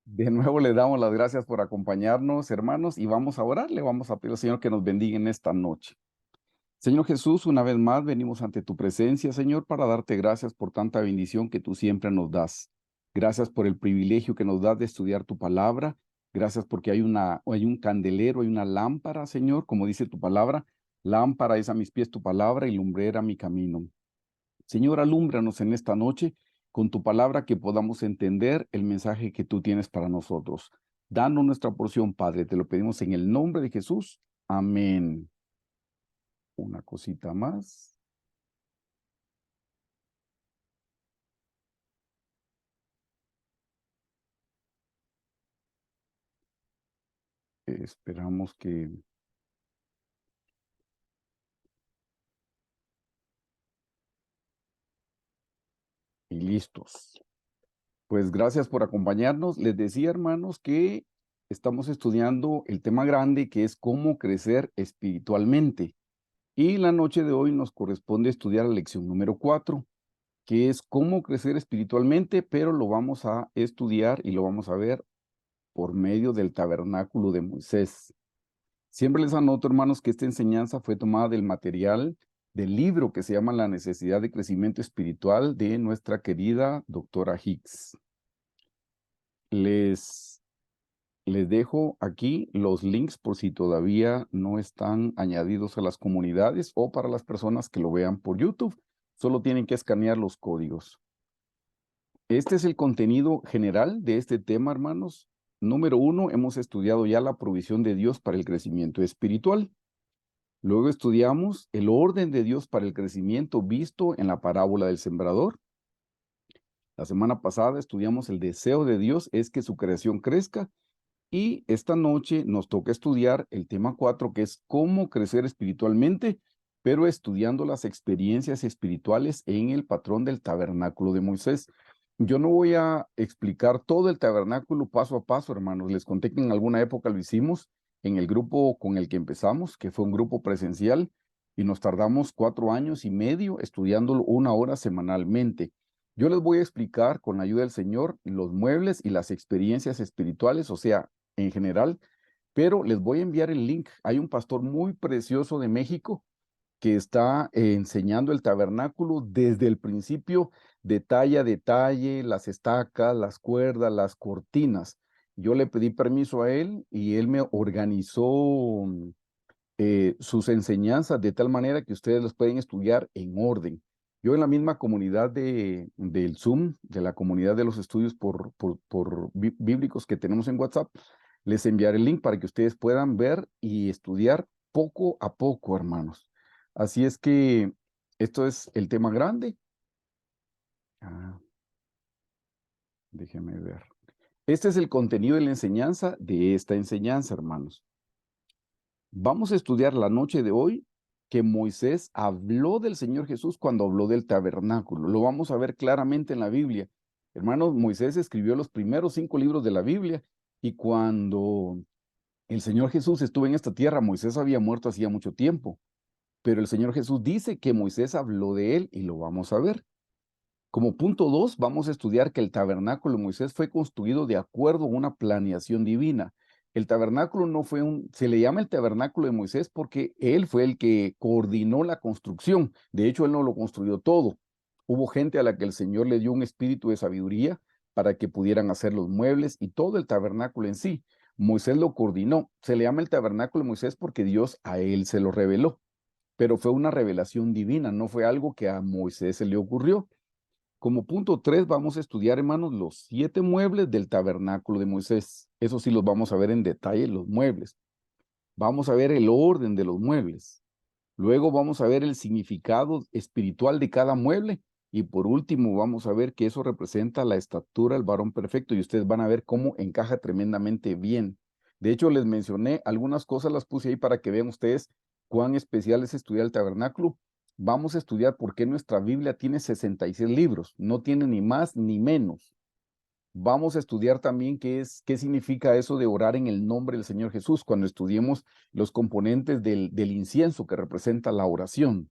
De nuevo le damos las gracias por acompañarnos, hermanos, y vamos a orar. Le vamos a pedir al Señor que nos bendiga en esta noche. Señor Jesús, una vez más venimos ante tu presencia, Señor, para darte gracias por tanta bendición que tú siempre nos das. Gracias por el privilegio que nos das de estudiar tu palabra. Gracias porque hay un candelero, hay una lámpara, Señor, como dice tu palabra. Lámpara es a mis pies tu palabra y lumbrera mi camino. Señor, alúmbranos en esta noche con tu palabra que podamos entender el mensaje que tú tienes para nosotros. Danos nuestra porción, Padre, te lo pedimos en el nombre de Jesús. Amén. Una cosita más. Esperamos que... Y listos. Pues gracias por acompañarnos. Les decía, hermanos, que estamos estudiando el tema grande que es cómo crecer espiritualmente. Y la noche de hoy nos corresponde estudiar la lección número 4, que es cómo crecer espiritualmente, pero lo vamos a estudiar y lo vamos a ver por medio del tabernáculo de Moisés. Siempre les anoto, hermanos, que esta enseñanza fue tomada del material del libro que se llama La necesidad de crecimiento espiritual de nuestra querida doctora Hicks. Les, les dejo aquí los links por si todavía no están añadidos a las comunidades o para las personas que lo vean por YouTube. Solo tienen que escanear los códigos. Este es el contenido general de este tema, hermanos. Número 1, hemos estudiado ya la provisión de Dios para el crecimiento espiritual. Luego estudiamos el orden de Dios para el crecimiento visto en la parábola del sembrador. La semana pasada estudiamos el deseo de Dios es que su creación crezca. Y esta noche nos toca estudiar el tema 4, que es cómo crecer espiritualmente, pero estudiando las experiencias espirituales en el patrón del tabernáculo de Moisés. Yo no voy a explicar todo el tabernáculo paso a paso, hermanos. Les conté que en alguna época lo hicimos en el grupo con el que empezamos, que fue un grupo presencial, y nos tardamos 4 años y medio estudiándolo 1 hora semanalmente. Yo les voy a explicar con la ayuda del Señor los muebles y las experiencias espirituales, o sea, en general, pero les voy a enviar el link. Hay un pastor muy precioso de México que está enseñando el tabernáculo desde el principio, detalle a detalle, las estacas, las cuerdas, las cortinas. Yo le pedí permiso a él y él me organizó sus enseñanzas de tal manera que ustedes los pueden estudiar en orden. Yo en la misma comunidad del Zoom, de la comunidad de los estudios bíblicos que tenemos en WhatsApp, les enviaré el link para que ustedes puedan ver y estudiar poco a poco, hermanos. Así es que esto es el tema grande. Ah, déjenme ver. Este es el contenido de la enseñanza de esta enseñanza, hermanos. Vamos a estudiar la noche de hoy que Moisés habló del Señor Jesús cuando habló del tabernáculo. Lo vamos a ver claramente en la Biblia. Hermanos, Moisés escribió los primeros 5 libros de la Biblia y cuando el Señor Jesús estuvo en esta tierra, Moisés había muerto hacía mucho tiempo, pero el Señor Jesús dice que Moisés habló de él y lo vamos a ver. Como punto 2, vamos a estudiar que el tabernáculo de Moisés fue construido de acuerdo a una planeación divina. El tabernáculo no fue se le llama el tabernáculo de Moisés porque él fue el que coordinó la construcción. De hecho, él no lo construyó todo. Hubo gente a la que el Señor le dio un espíritu de sabiduría para que pudieran hacer los muebles y todo el tabernáculo en sí. Moisés lo coordinó. Se le llama el tabernáculo de Moisés porque Dios a él se lo reveló, pero fue una revelación divina, no fue algo que a Moisés se le ocurrió. Como punto 3 vamos a estudiar, hermanos, los 7 muebles del tabernáculo de Moisés. Eso sí los vamos a ver en detalle, los muebles. Vamos a ver el orden de los muebles. Luego vamos a ver el significado espiritual de cada mueble. Y por último vamos a ver que eso representa la estatura del varón perfecto. Y ustedes van a ver cómo encaja tremendamente bien. De hecho, les mencioné algunas cosas, las puse ahí para que vean ustedes cuán especial es estudiar el tabernáculo. Vamos a estudiar por qué nuestra Biblia tiene 66 libros, no tiene ni más ni menos. Vamos a estudiar también qué significa eso de orar en el nombre del Señor Jesús cuando estudiemos los componentes del incienso que representa la oración.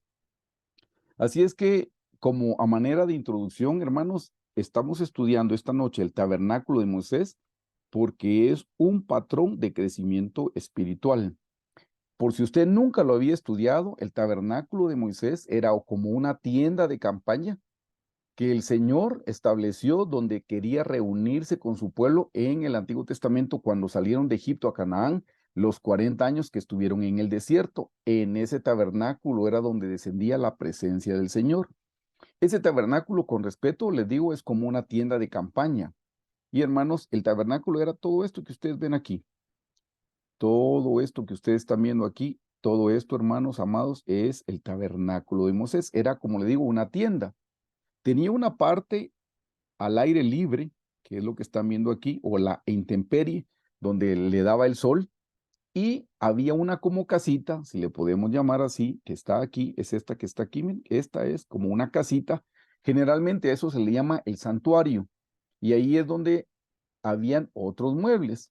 Así es que, como a manera de introducción, hermanos, estamos estudiando esta noche el tabernáculo de Moisés porque es un patrón de crecimiento espiritual. Por si usted nunca lo había estudiado, el tabernáculo de Moisés era como una tienda de campaña que el Señor estableció donde quería reunirse con su pueblo en el Antiguo Testamento cuando salieron de Egipto a Canaán, los 40 años que estuvieron en el desierto. En ese tabernáculo era donde descendía la presencia del Señor. Ese tabernáculo, con respeto, les digo, es como una tienda de campaña. Y hermanos, el tabernáculo era todo esto que ustedes ven aquí. Todo esto que ustedes están viendo aquí, todo esto, hermanos amados, es el tabernáculo de Moisés. Era, como le digo, una tienda. Tenía una parte al aire libre, que es lo que están viendo aquí, o la intemperie, donde le daba el sol, y había una como casita, si le podemos llamar así, que está aquí, es esta que está aquí, esta es como una casita. Generalmente a eso se le llama el santuario, y ahí es donde habían otros muebles.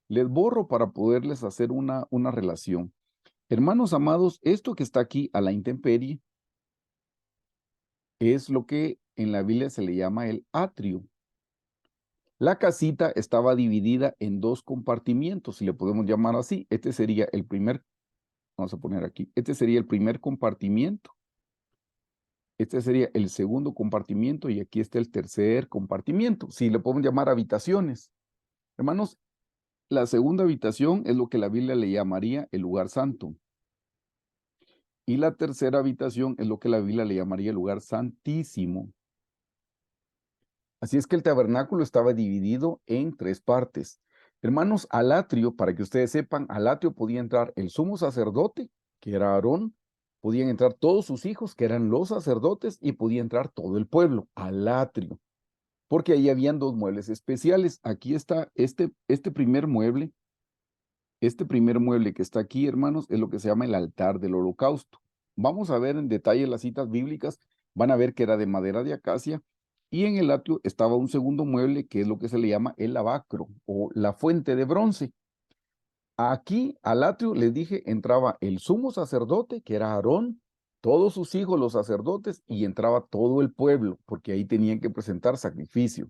Les borro para poderles hacer una relación. Hermanos amados, esto que está aquí a la intemperie es lo que en la Biblia se le llama el atrio. La casita estaba dividida en dos compartimientos, si le podemos llamar así. Este sería el primer, vamos a poner aquí, este sería el primer compartimiento. Este sería el segundo compartimiento y aquí está el tercer compartimiento, si le podemos llamar habitaciones. Hermanos, la segunda habitación es lo que la Biblia le llamaría el lugar santo. Y la tercera habitación es lo que la Biblia le llamaría el lugar santísimo. Así es que el tabernáculo estaba dividido en tres partes. Hermanos, al atrio, para que ustedes sepan, al atrio podía entrar el sumo sacerdote, que era Aarón, podían entrar todos sus hijos, que eran los sacerdotes, y podía entrar todo el pueblo al atrio, porque ahí habían dos muebles especiales. Aquí está este primer mueble. Este primer mueble que está aquí, hermanos, es lo que se llama el altar del holocausto. Vamos a ver en detalle las citas bíblicas. Van a ver que era de madera de acacia. Y en el atrio estaba un segundo mueble que es lo que se le llama el lavacro o la fuente de bronce. Aquí al atrio, les dije, entraba el sumo sacerdote, que era Aarón, todos sus hijos los sacerdotes, y entraba todo el pueblo, porque ahí tenían que presentar sacrificio.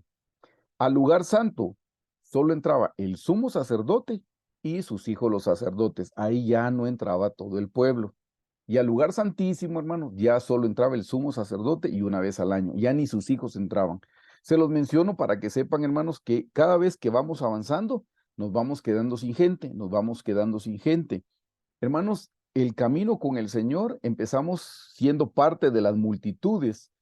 Al lugar santo solo entraba el sumo sacerdote y sus hijos los sacerdotes. Ahí ya no entraba todo el pueblo. Y al lugar santísimo, hermano, ya solo entraba el sumo sacerdote y una vez al año. Ya ni sus hijos entraban. Se los menciono para que sepan, hermanos, que cada vez que vamos avanzando, nos vamos quedando sin gente, nos vamos quedando sin gente. Hermanos, el camino con el Señor empezamos siendo parte de las multitudes,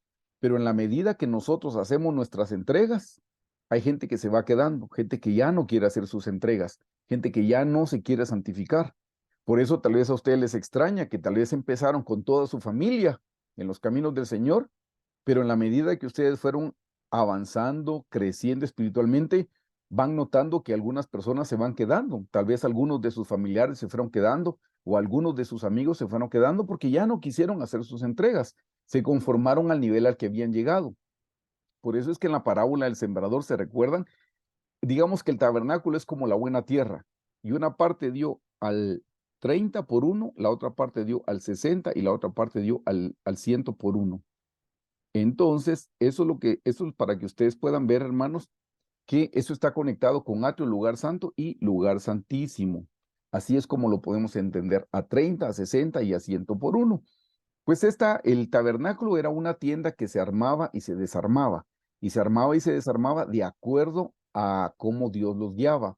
pero en la medida que nosotros hacemos nuestras entregas, hay gente que se va quedando, gente que ya no quiere hacer sus entregas, gente que ya no se quiere santificar. Por eso tal vez a ustedes les extraña que tal vez empezaron con toda su familia en los caminos del Señor, pero en la medida que ustedes fueron avanzando, creciendo espiritualmente, van notando que algunas personas se van quedando. Tal vez algunos de sus familiares se fueron quedando o algunos de sus amigos se fueron quedando porque ya no quisieron hacer sus entregas, se conformaron al nivel al que habían llegado. Por eso es que en la parábola del sembrador se recuerdan, digamos que el tabernáculo es como la buena tierra y una parte dio al 30 por uno, la otra parte dio al 60 y la otra parte dio al 100 por uno. Entonces, eso es para que ustedes puedan ver, hermanos, que eso está conectado con atrio, lugar santo y lugar santísimo. Así es como lo podemos entender, a 30, a 60 y a 100 por uno. Pues el tabernáculo era una tienda que se armaba y se desarmaba, y se armaba y se desarmaba de acuerdo a cómo Dios los guiaba.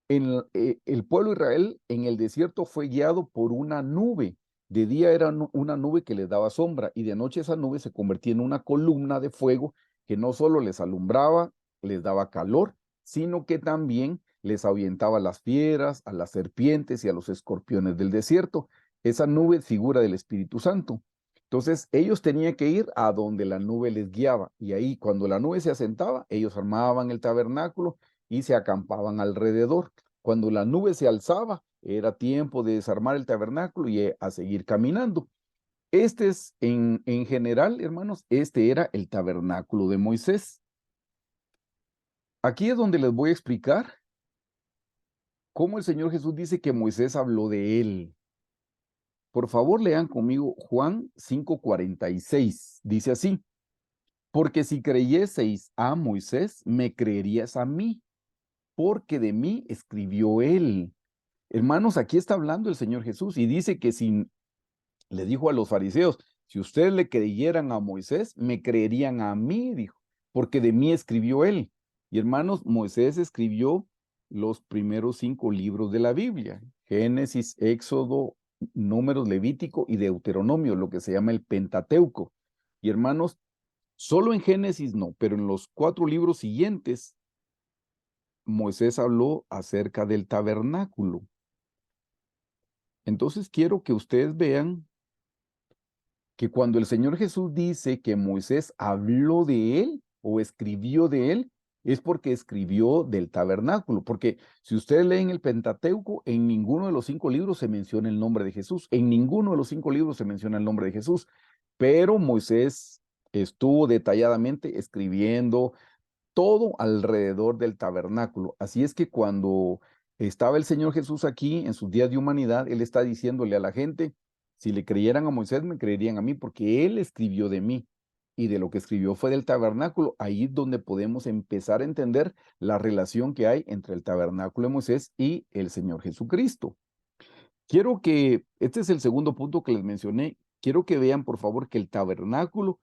El pueblo de Israel en el desierto fue guiado por una nube. De día era una nube que les daba sombra y de noche esa nube se convertía en una columna de fuego que no solo les alumbraba, les daba calor, sino que también les ahuyentaba a las fieras, a las serpientes y a los escorpiones del desierto. Esa nube figura del Espíritu Santo. Entonces ellos tenían que ir a donde la nube les guiaba y ahí cuando la nube se asentaba, ellos armaban el tabernáculo y se acampaban alrededor. Cuando la nube se alzaba, era tiempo de desarmar el tabernáculo y a seguir caminando. Este es, en general, hermanos, este era el tabernáculo de Moisés. Aquí es donde les voy a explicar cómo el Señor Jesús dice que Moisés habló de él. Por favor, lean conmigo Juan 5:46. Dice así, porque si creyeseis a Moisés, me creerías a mí, porque de mí escribió él. Hermanos, aquí está hablando el Señor Jesús y dice que si le dijo a los fariseos, si ustedes le creyeran a Moisés, me creerían a mí, dijo, porque de mí escribió él. Y hermanos, Moisés escribió los primeros 5 libros de la Biblia, Génesis, Éxodo, Números, Levítico y Deuteronomio, lo que se llama el Pentateuco. Y hermanos, solo en Génesis no, pero en los 4 libros siguientes, Moisés habló acerca del tabernáculo. Entonces quiero que ustedes vean que cuando el Señor Jesús dice que Moisés habló de él o escribió de él, es porque escribió del tabernáculo, porque si ustedes leen el Pentateuco, en ninguno de los 5 libros se menciona el nombre de Jesús, en ninguno de los 5 libros se menciona el nombre de Jesús, pero Moisés estuvo detalladamente escribiendo todo alrededor del tabernáculo. Así es que cuando estaba el Señor Jesús aquí en sus días de humanidad, Él está diciéndole a la gente, si le creyeran a Moisés, me creerían a mí, porque Él escribió de mí. Y de lo que escribió fue del tabernáculo. Ahí es donde podemos empezar a entender la relación que hay entre el tabernáculo de Moisés y el Señor Jesucristo. Quiero que, este es el segundo punto que les mencioné, quiero que vean por favor que el tabernáculo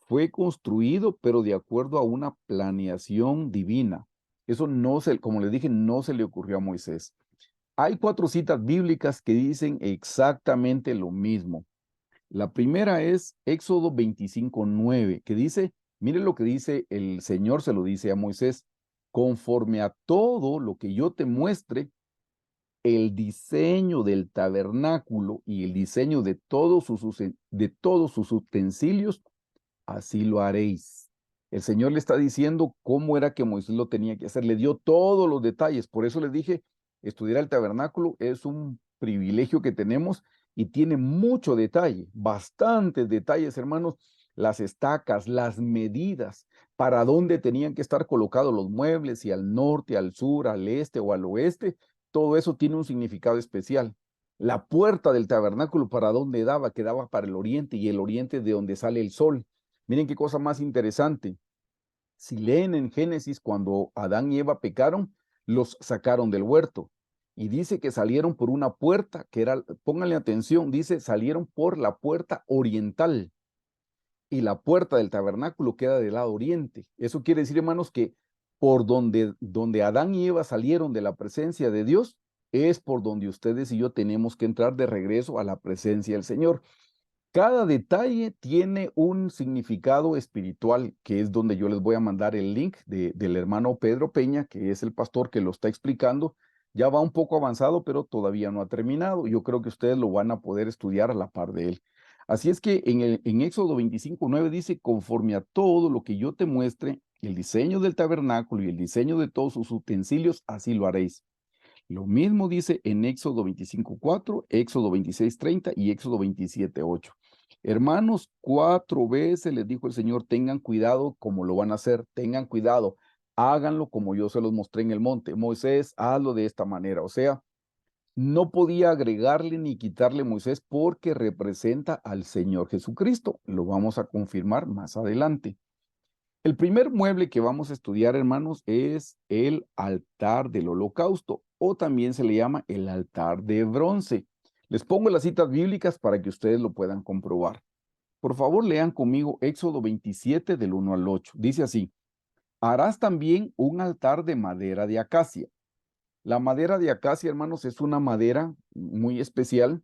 fue construido, pero de acuerdo a una planeación divina. Eso no se, como les dije, no se le ocurrió a Moisés. Hay 4 citas bíblicas que dicen exactamente lo mismo. La primera es Éxodo 25:9, que dice, miren lo que dice el Señor, se lo dice a Moisés, conforme a todo lo que yo te muestre, el diseño del tabernáculo y el diseño de todos sus utensilios, así lo haréis. El Señor le está diciendo cómo era que Moisés lo tenía que hacer. Le dio todos los detalles. Por eso les dije, estudiar el tabernáculo es un privilegio que tenemos y tiene mucho detalle, bastantes detalles, hermanos. Las estacas, las medidas, para dónde tenían que estar colocados los muebles, si al norte, al sur, al este o al oeste. Todo eso tiene un significado especial. La puerta del tabernáculo, ¿para dónde daba? Que daba para el oriente, y el oriente de donde sale el sol. Miren qué cosa más interesante. Si leen en Génesis, cuando Adán y Eva pecaron, los sacaron del huerto. Y dice que salieron por una puerta, que era, pónganle atención, dice, salieron por la puerta oriental. Y la puerta del tabernáculo queda del lado oriente. Eso quiere decir, hermanos, que por donde Adán y Eva salieron de la presencia de Dios, es por donde ustedes y yo tenemos que entrar de regreso a la presencia del Señor. Cada detalle tiene un significado espiritual, que es donde yo les voy a mandar el link del hermano Pedro Peña, que es el pastor que lo está explicando. Ya va un poco avanzado, pero todavía no ha terminado. Yo creo que ustedes lo van a poder estudiar a la par de él. Así es que en Éxodo 25:9 dice, conforme a todo lo que yo te muestre, el diseño del tabernáculo y el diseño de todos sus utensilios, así lo haréis. Lo mismo dice en Éxodo 25:4, Éxodo 26:30 y Éxodo 27:8. Hermanos, 4 veces les dijo el Señor, tengan cuidado como lo van a hacer, tengan cuidado, háganlo como yo se los mostré en el monte. Moisés, hazlo de esta manera. O sea, no podía agregarle ni quitarle Moisés porque representa al Señor Jesucristo. Lo vamos a confirmar más adelante. El primer mueble que vamos a estudiar, hermanos, es el altar del holocausto, o también se le llama el altar de bronce. Les pongo las citas bíblicas para que ustedes lo puedan comprobar. Por favor, lean conmigo Éxodo 27 del 1 al 8. Dice así, harás también un altar de madera de acacia. La madera de acacia, hermanos, es una madera muy especial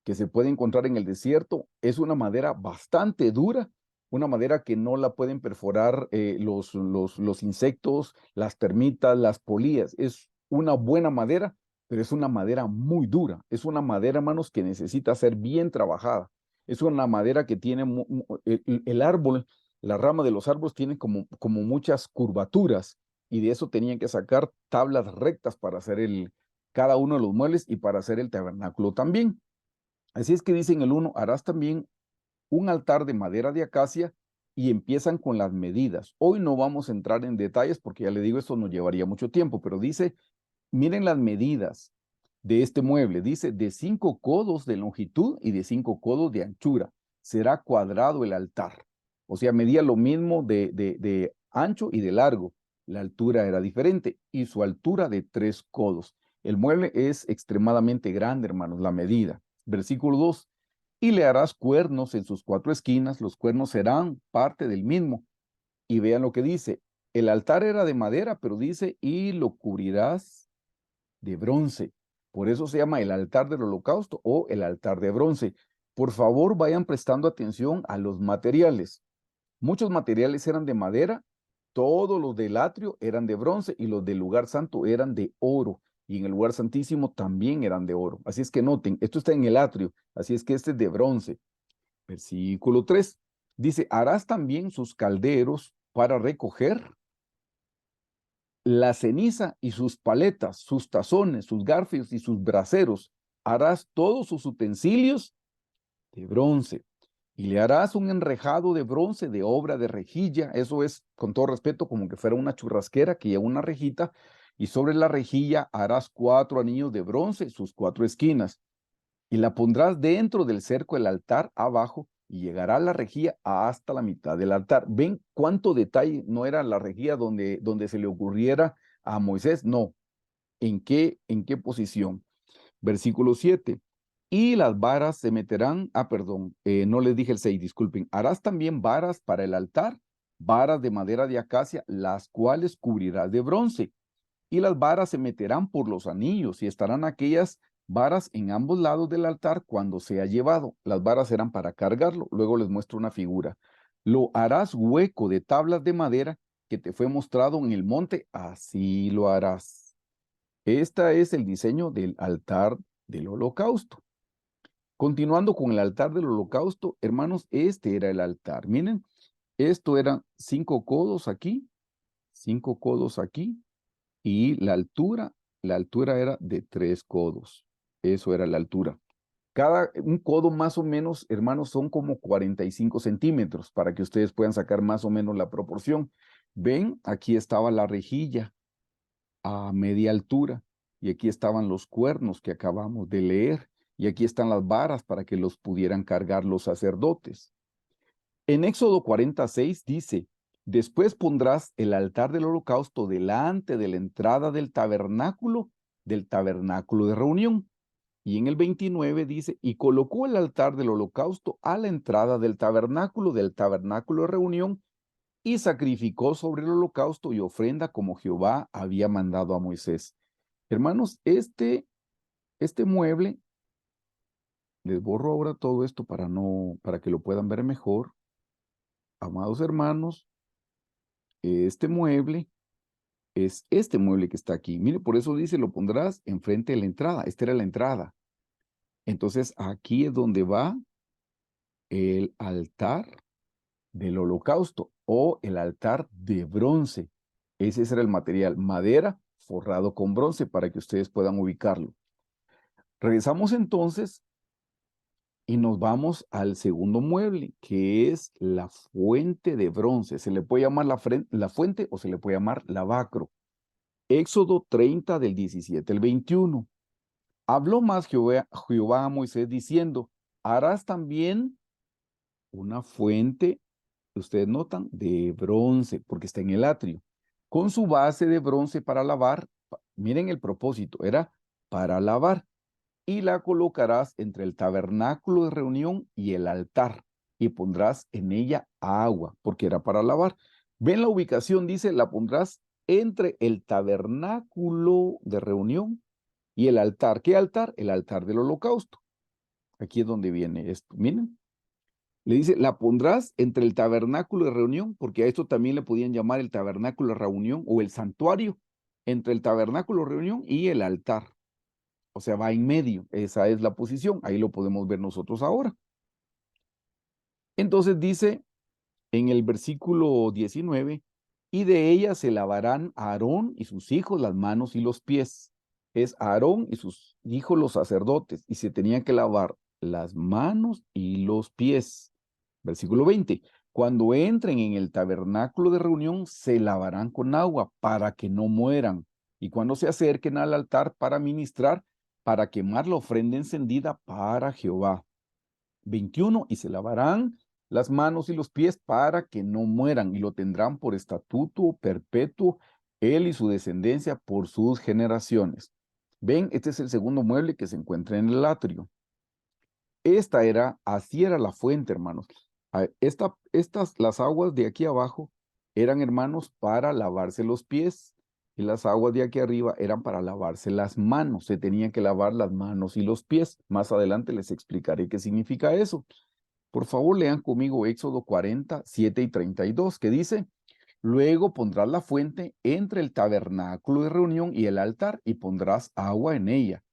que se puede encontrar en el desierto. Es una madera bastante dura, una madera que no la pueden perforar los insectos, las termitas, las polillas. Es una buena madera, pero es una madera muy dura. Es una madera, hermanos, que necesita ser bien trabajada. Es una madera que tiene el árbol, la rama de los árboles tiene como muchas curvaturas, y de eso tenían que sacar tablas rectas para hacer cada uno de los muebles y para hacer el tabernáculo también. Así es que dicen el 1, harás también un altar de madera de acacia, y empiezan con las medidas. Hoy no vamos a entrar en detalles porque ya le digo, esto nos llevaría mucho tiempo, pero dice, miren las medidas de este mueble. Dice, de 5 codos de longitud y de 5 codos de anchura. Será cuadrado el altar. O sea, medía lo mismo de ancho y de largo. la altura era diferente y su altura de 3 codos. El mueble es extremadamente grande, hermanos, la medida. Versículo 2. Y le harás cuernos en sus 4 esquinas, los cuernos serán parte del mismo. Y vean lo que dice, el altar era de madera, pero dice, y lo cubrirás de bronce. Por eso se llama el altar del holocausto o el altar de bronce. Por favor, vayan prestando atención a los materiales. Muchos materiales eran de madera, todos los del atrio eran de bronce y los del lugar santo eran de oro. Y en el lugar santísimo también eran de oro. Así es que noten, esto está en el atrio, así es que este es de bronce. Versículo 3. Dice, harás también sus calderos para recoger la ceniza y sus paletas, sus tazones, sus garfios y sus braseros. Harás todos sus utensilios de bronce. Y le harás un enrejado de bronce de obra de rejilla. Eso es, con todo respeto, como que fuera una churrasquera que lleva una rejita. Y sobre la rejilla harás 4 anillos de bronce, sus 4 esquinas. Y la pondrás dentro del cerco del altar abajo y llegará la rejilla hasta la mitad del altar. ¿Ven cuánto detalle? No era la rejilla donde se le ocurriera a Moisés, no. ¿En qué posición? Versículo 7. Y las varas se meterán, perdón, no les dije el 6, disculpen. Harás también varas para el altar, varas de madera de acacia, las cuales cubrirás de bronce. Y las varas se meterán por los anillos y estarán aquellas varas en ambos lados del altar cuando sea llevado. Las varas serán para cargarlo. Luego les muestro una figura. Lo harás hueco de tablas de madera que te fue mostrado en el monte, así lo harás. Este es el diseño del altar del holocausto. Continuando con el altar del holocausto, hermanos, este era el altar. Miren, esto eran 5 codos aquí, 5 codos aquí, y la altura era de 3 codos. Eso era la altura. Un codo más o menos, hermanos, son como 45 centímetros, para que ustedes puedan sacar más o menos la proporción. Ven, aquí estaba la rejilla a media altura, y aquí estaban los cuernos que acabamos de leer, y aquí están las varas para que los pudieran cargar los sacerdotes. En Éxodo 46 dice, después pondrás el altar del holocausto delante de la entrada del tabernáculo de reunión. Y en el 29 dice, y colocó el altar del holocausto a la entrada del tabernáculo de reunión, y sacrificó sobre el holocausto y ofrenda como Jehová había mandado a Moisés. Hermanos, este mueble, les borro ahora todo esto para que lo puedan ver mejor. Amados hermanos, este mueble es este mueble que está aquí. Mire, por eso dice, lo pondrás enfrente de la entrada. Esta era la entrada. Entonces, aquí es donde va el altar del holocausto o el altar de bronce. Ese era el material, madera forrado con bronce para que ustedes puedan ubicarlo. Regresamos entonces y nos vamos al segundo mueble, que es la fuente de bronce. Se le puede llamar la fuente o se le puede llamar lavacro. Éxodo 30 del 17 al 21. Habló más Jehová a Moisés diciendo, harás también una fuente, ustedes notan, de bronce, porque está en el atrio, con su base de bronce para lavar. Miren el propósito, era para lavar, y la colocarás entre el tabernáculo de reunión y el altar, y pondrás en ella agua, porque era para lavar. Ven la ubicación, dice, la pondrás entre el tabernáculo de reunión y el altar. ¿Qué altar? El altar del holocausto. Aquí es donde viene esto. Miren. Le dice, la pondrás entre el tabernáculo de reunión, porque a esto también le podían llamar el tabernáculo de reunión o el santuario, entre el tabernáculo de reunión y el altar. O sea, va en medio. Esa es la posición. Ahí lo podemos ver nosotros ahora. Entonces dice en el versículo 19, y de ella se lavarán Aarón y sus hijos las manos y los pies. Es Aarón y sus hijos los sacerdotes, y se tenían que lavar las manos y los pies. Versículo 20, cuando entren en el tabernáculo de reunión, se lavarán con agua para que no mueran. Y cuando se acerquen al altar para ministrar, para quemar la ofrenda encendida para Jehová. 21, y se lavarán las manos y los pies para que no mueran, y lo tendrán por estatuto perpetuo él y su descendencia por sus generaciones. Ven, este es el segundo mueble que se encuentra en el atrio. Así era la fuente, hermanos. Las aguas de aquí abajo eran, hermanos, para lavarse los pies, y las aguas de aquí arriba eran para lavarse las manos. Se tenían que lavar las manos y los pies. Más adelante les explicaré qué significa eso. Por favor, lean conmigo Éxodo 47 y 32, que dice: luego pondrás la fuente entre el tabernáculo de reunión y el altar, y pondrás agua en ella.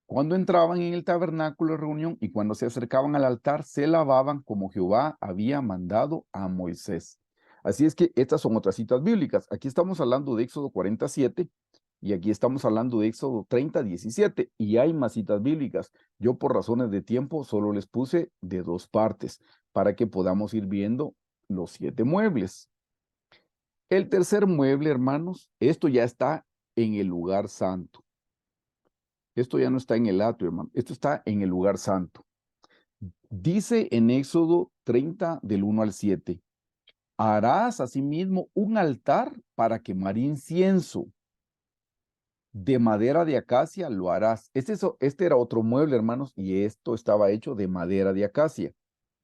Cuando entraban en el tabernáculo de reunión y cuando se acercaban al altar, se lavaban como Jehová había mandado a Moisés. Así es que estas son otras citas bíblicas. Aquí estamos hablando de Éxodo 47 y aquí estamos hablando de Éxodo 30, 17, y hay más citas bíblicas. Yo, por razones de tiempo, solo les puse de dos partes para que podamos ir viendo los 7 muebles. El tercer mueble, hermanos, esto ya está en el lugar santo. Esto ya no está en el atrio, hermano. Esto está en el lugar santo. Dice en Éxodo 30, del 1 al 7, harás asimismo un altar para quemar incienso. De madera de acacia lo harás. Este era otro mueble, hermanos, y esto estaba hecho de madera de acacia.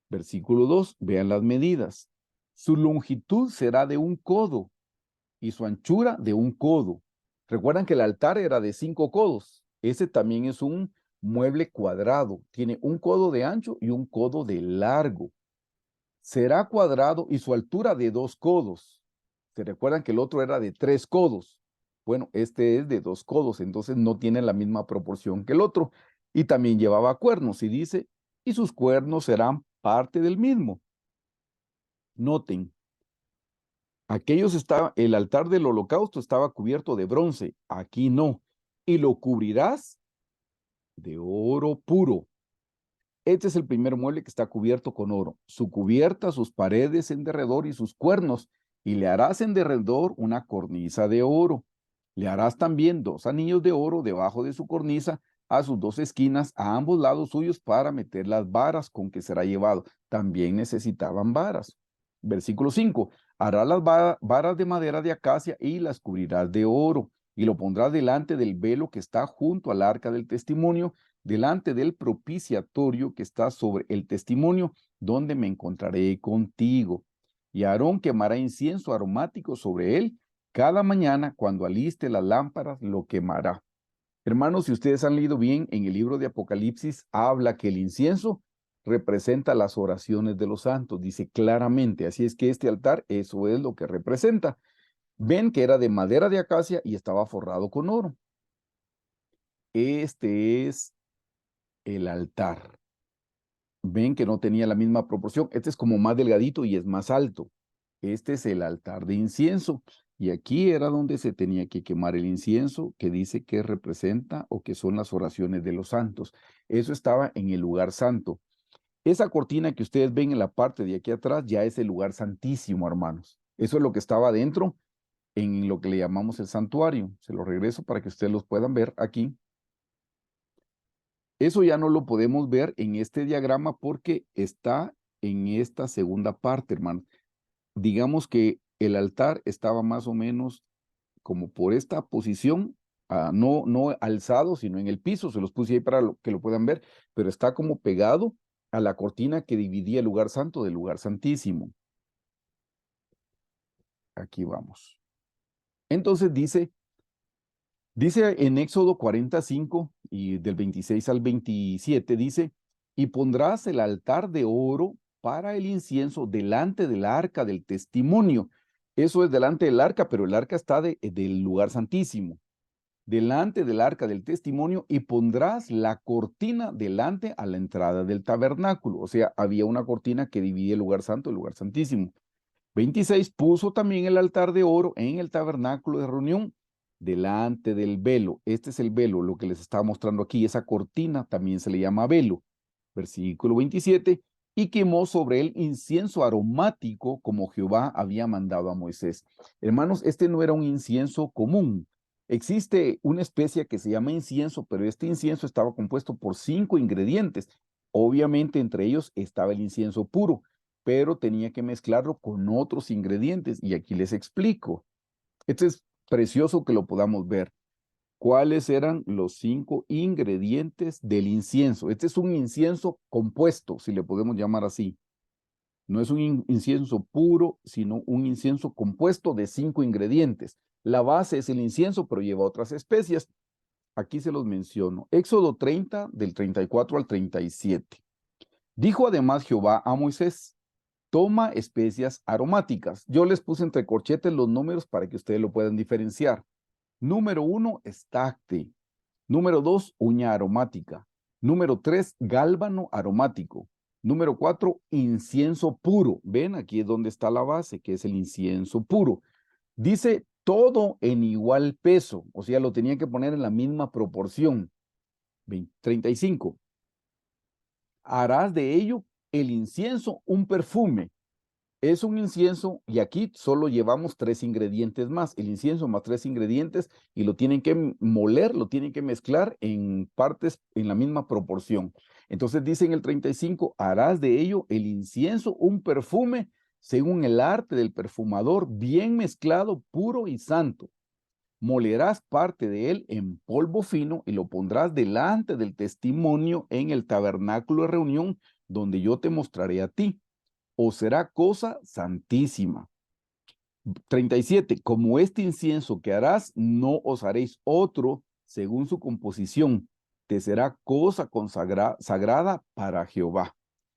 Versículo 2, vean las medidas. Su longitud será de 1 codo y su anchura de 1 codo. Recuerdan que el altar era de 5 codos. Ese también es un mueble cuadrado. Tiene 1 codo de ancho y 1 codo de largo. Será cuadrado y su altura de 2 codos. ¿Se recuerdan que el otro era de 3 codos? Bueno, este es de 2 codos, entonces no tiene la misma proporción que el otro. Y también llevaba cuernos, y dice, y sus cuernos serán parte del mismo. Noten, el altar del holocausto estaba cubierto de bronce, aquí no, y lo cubrirás de oro puro. Este es el primer mueble que está cubierto con oro. Su cubierta, sus paredes en derredor y sus cuernos, y le harás en derredor una cornisa de oro. Le harás también 2 anillos de oro debajo de su cornisa, a sus 2 esquinas, a ambos lados suyos, para meter las varas con que será llevado. También necesitaban varas. Versículo 5. Harás las varas de madera de acacia y las cubrirás de oro, y lo pondrás delante del velo que está junto al arca del testimonio, delante del propiciatorio que está sobre el testimonio, donde me encontraré contigo. Y Aarón quemará incienso aromático sobre él. Cada mañana, cuando aliste las lámparas, lo quemará. Hermanos, si ustedes han leído bien, en el libro de Apocalipsis habla que el incienso representa las oraciones de los santos, dice claramente. Así es que este altar, eso es lo que representa. Ven que era de madera de acacia y estaba forrado con oro. Este es el altar. Ven que no tenía la misma proporción. Este es como más delgadito y es más alto. Este es el altar de incienso. Y aquí era donde se tenía que quemar el incienso, que dice que representa o que son las oraciones de los santos. Eso estaba en el lugar santo. Esa cortina que ustedes ven en la parte de aquí atrás ya es el lugar santísimo, hermanos. Eso es lo que estaba adentro en lo que le llamamos el santuario. Se lo regreso para que ustedes los puedan ver aquí. Eso ya no lo podemos ver en este diagrama porque está en esta segunda parte, hermano. Digamos que el altar estaba más o menos como por esta posición, no alzado, sino en el piso. Se los puse ahí para que lo puedan ver, pero está como pegado a la cortina que dividía el lugar santo del lugar santísimo. Aquí vamos. Entonces dice en Éxodo 45 y del 26 al 27, dice, y pondrás el altar de oro para el incienso delante del arca del testimonio. Eso es delante del arca, pero el arca está del lugar santísimo. Delante del arca del testimonio, y pondrás la cortina delante a la entrada del tabernáculo. O sea, había una cortina que dividía el lugar santo del lugar santísimo. 26, puso también el altar de oro en el tabernáculo de reunión, delante del velo. Este es el velo, lo que les estaba mostrando aquí. Esa cortina también se le llama velo. Versículo 27, y quemó sobre él incienso aromático, como Jehová había mandado a Moisés. Hermanos, este no era un incienso común. Existe una especie que se llama incienso, pero este incienso estaba compuesto por 5 ingredientes. Obviamente entre ellos estaba el incienso puro, pero tenía que mezclarlo con otros ingredientes, y aquí les explico. Este es precioso que lo podamos ver. ¿Cuáles eran los 5 ingredientes del incienso? Este es un incienso compuesto, si le podemos llamar así. No es un incienso puro, sino un incienso compuesto de 5 ingredientes. La base es el incienso, pero lleva otras especias. Aquí se los menciono. Éxodo 30, del 34 al 37. Dijo además Jehová a Moisés: toma especias aromáticas. Yo les puse entre corchetes los números para que ustedes lo puedan diferenciar. Número 1, estacte. Número 2, uña aromática. Número 3, gálbano aromático. Número 4, incienso puro. Ven, aquí es donde está la base, que es el incienso puro. Dice todo en igual peso, o sea, lo tenía que poner en la misma proporción. 35. Harás de ello el incienso un perfume. Es un incienso y aquí solo llevamos 3 ingredientes más, el incienso más 3 ingredientes y lo tienen que moler, lo tienen que mezclar en partes en la misma proporción. Entonces dice en el 35, harás de ello el incienso un perfume según el arte del perfumador, bien mezclado, puro y santo. Molerás parte de él en polvo fino y lo pondrás delante del testimonio en el tabernáculo de reunión donde yo te mostraré a ti. O será cosa santísima. 37. Como este incienso que harás, no os haréis otro según su composición. Te será cosa sagrada para Jehová.